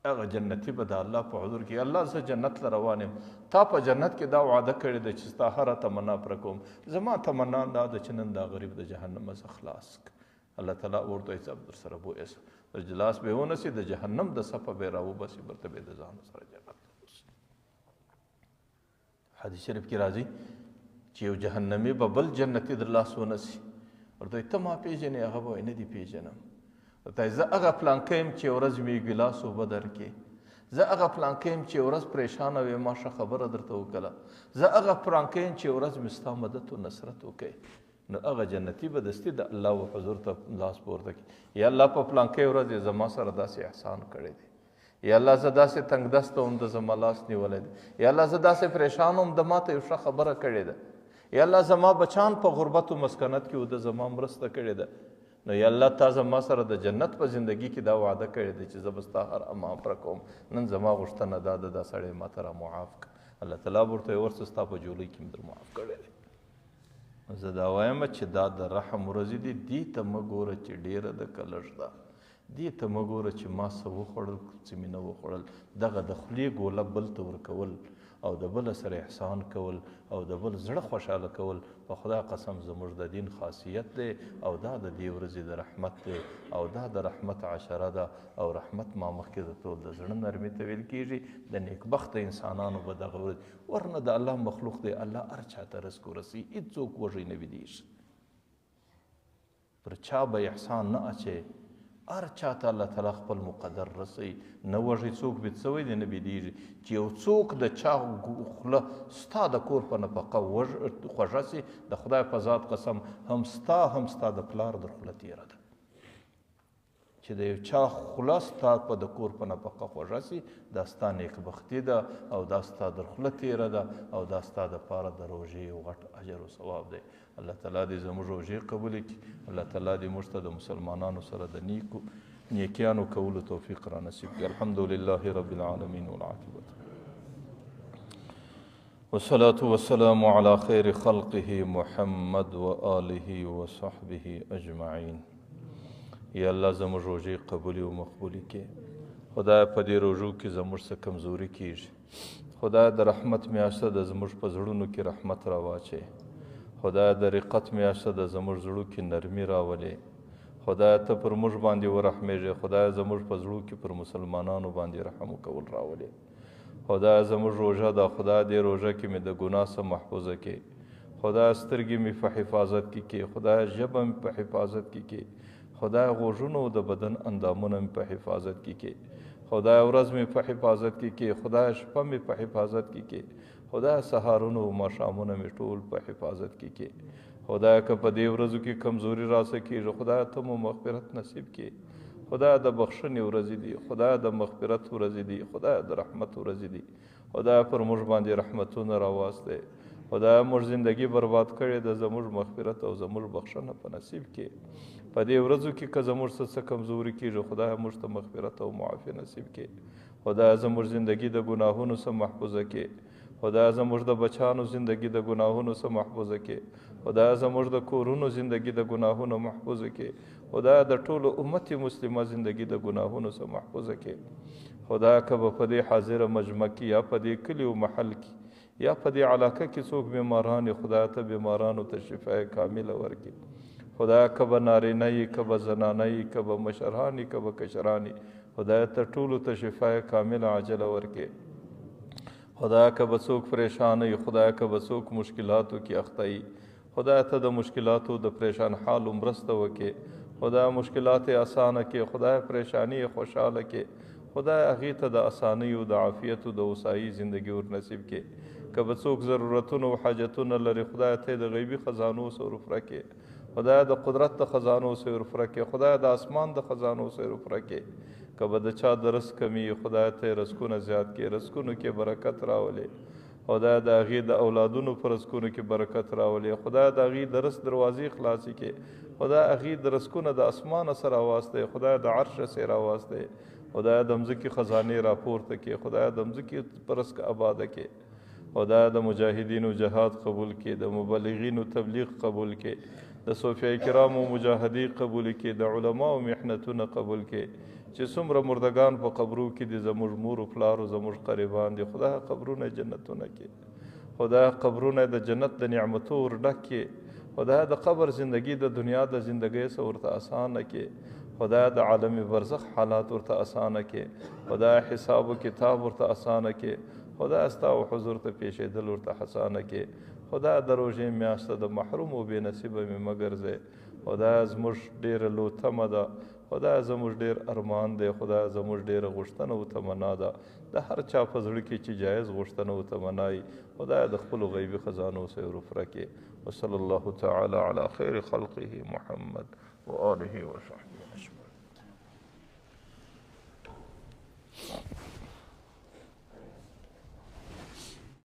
هغه جنتي به د الله په حضور کې الله زه جنت له روان یم تا په جنت کې دا وعده کړې ده چې ستا هره تمنا پوره کوم زما تمنا دا ده چې نن دا غریب د جهنم څخه خلاص کړه الله تعالی ورته وایي صاحب در سره بویسه اجلاس به ونسي د جهنم د صفه به راوباسي برته به د ځان سره جنت حدیث شریف کې راځي چې یو جهنمي به بل جنتي در لاس ونسي ورته وایي ته ما پېژنې هغه به وایي نه دې پېژنم ورته زه هغه پلانکی یم چې ورځ مې ګیلاس اوبه درکې زه هغه پلانکی یم چې ورځ پریشانه وې ما ښه خبره درته وکړه زه هغه پلانکی یم چې ورځ مې ستا مدد و نصرت وکړي نو هغه جنتي به دستي د الله و حضور ته لاس پورته کړي یا الله په پلانکی ورځ یې زما سره داسې احسان کړی دی یا الله زه داسې تنګ دسته وم د زما لاس نیولی دی یا الله زه داسې پریشان وم د ما ته یو ښه خبره کړې ده یا الله زما بچان په غربت و مسکنت کې و د زما مرسته کړې ده نو یا الله تا زما سره د جنت په زندگی کې دا وعده کړې ده چې زه به ستا هر اما پوره کوم نن زما غوښتنه دا ده دا سړی ما ته را معاف کړه الله تعالی ورته وایي ورڅه ستا په جولۍ کې مې در معاف کړی دی زه دا وایم چې دا د رحم ورځې دي دې ته مه ګوره چې ډېره ده که لږ ده دې ته مه ګوره چې ما څه وخوړل څه مې نه وخوړل دغه د خولې ګوله بل ته ورکول او د بل سره احسان کول او د بل زړه خوشحاله کول په خدا قسم زموږ د دین خاصیت دی او دا د دې ورځې د رحمت دی او دا د رحمت عشره ده او رحمت ما مخکې د ټول د زړه نرمي ته ویل کېږي د نیکبخته انسانانو به دغه ورځ ورنه د الله مخلوق دی الله هر چا ته رزق ورسي هېڅوک وږی نه ویدېږي پر چا به احسان نه اچي هر چاته الله تعالی خپل مقدر رسوي نه وږی څوک بېد سوی دی نه بېدېږي چې یو څوک د چا خوله ستا د کور په نفقه خوږه سي د خدای په ذات قسم هم ستا د پلار در خوله تېره ده چې د یو چا خوله ستا په د کور په نفقه خوږه سي دا ستا نیکبختي ده او دا ستا در خوله تېره ده او دا ستا دپاره د روژې یو غټ اجر و ثواب دی الله تعالی دې زموږ روژې قبولې کړي الله تعالی دې موږ ته د مسلمانانو سره د نیکیانو کولو توفیق را نصیب کړي الحمدلله رب العالمین والعاقبة والصلاة والسلام على خير خلقه محمد وآله وصحبه أجمعين یا الله زموږ روژې قبولې او مقبولې کړي خدایه په دې روژو کې زموږ څه کمزوري کېږي خدایه د رحمت میاشته ده زموږ په زړونو کې رحمت راواچوې خدایه د رقت میاشته ده زموږ زړو کې نرمي راولې خدایه ته پر موږ باندې ورحمېږې خدایه زموږ په زړو کې پر مسلمانانو باندې رحم کول راولې خدایه زموږ روژه ده خدایه دې روژه کې مې د ګناه څخه محفوظه کړې خدایه سترګې مې په حفاظت کې کړې خدایه ژبه مې په حفاظت کې کړې خدای غوږونو د بدن اندامونه مې په حفاظت کې کې خدای ورځ مې په حفاظت کې کې خدای شپه مې په حفاظت کې کې خدای سهارونه او ماښامونه مې ټول په حفاظت کې کې خدای که په دې ورځو کې کمزوري راسه کېږي خدای ته مو مغفرت نصیب کې خدای د بخښنې ورځې دي خدای د مغفرت ورځې دي خدای د رحمت ورځې دي خدای پر موږ باندې رحمتونه راواستئ خدای موږ زندگی برباد کړې ده زموږ مغفرت او زموږ بخښنه په نصیب کې په دې ورځو کې که زموږ څه کمزوري کېږي خدای موږ ته مغفرت او معافي نصیب کې خدای زموږ زندگی د ګناهونو څخه محفوظه کې خدای زموږ د بچانو زندگی د ګناهونو څخه محفوظه کې خدای زموږ د کورونو زندگی د ګناهونو محفوظه کې خدای د ټولو امت مسلمه زندگی د ګناهونو څخه محفوظه کې خدای که به په دې حاضره مجمع کې یا په دې کلي او محل کې یا په دې علاقه کې څوک بیماران خدای ته بیمارانو ته شفای کامله ورکړي خدای که به نارینه یي که به زنانه یي که به مشران یي که به کشران یي خدای ته ټولو ته شفای کامله عاجله ورکړي خدای که به څوک پریشان یي خدای که به څوک مشکلاتو کې اخته یي خدای ته د مشکلاتو د پریشان حالو مرسته وکړي خدای مشکلات اسانه کې خدای پریشانی خوشحاله کې خدای هغې ته د اسانیو د عافیت د وسایي زندگی ور نصیب کې که به څوک ضرورتونه او حاجتونه لري خدای ته د غیبي خزانو سرفره کې خدای د قدرت د خزانو سرفره کې خدای د اسمان د خزانو سرفره کې که به د چا د رزق کمی خدای ته رزقونه زیات کې رزقونو کې برکت راولي خدای د هغې د اولادونو په رزقونو کې برکت راولي خدای د هغې د رزق دروازې خلاصې کې خدای هغې د رزقونه د اسمانه سره راواستئ خدای د عرشه سره راواستئ خدایه د مځکې خزانې راپورته کړې، خدایه د مځکې پرسک آباده کړې، خدایه د مجاهدینو جهاد قبول کړې، د مبلغینو تبلیغ قبول کړې، د صوفیه کرامو مجاهدې قبول کړې، د علماو محنتونه قبول کړې، چې څومره مردگان په قبرو کې دي زموږ مورو پلارو زموږ قریبان دي، خدایه قبرونه جنتونه کړې، خدایه قبرونه د جنت د نعمتو ور ډک کړې، خدایه د قبر زندگی د دنیا د زندگی سره ورته اسانه کړې، خدایه د عالم برزخ حالات ورته اسانه کړې، خدایه حساب و کتاب ورته اسانه کړې، خدایه ستا و حضور ته پیښېدل ورته اسانه کړې، خدایه د روژې میاشته د محروم و بې نصیبه مې مه ګرځې، خدایه زموږ ډېره لو تمه ده، خدایه زموږ ډېر ارمان دی، خدایه زموږ ډېره غوښتنه و تمنا ده، د هر چا په زړه کې چې جایز غوښتنه و تمنا وي خدایه د خپلو غیبي خزانو سره ورپوره کړې. وصلی الله تعالی علی خیر خلقه محمد و آله و صحبه اجمعین.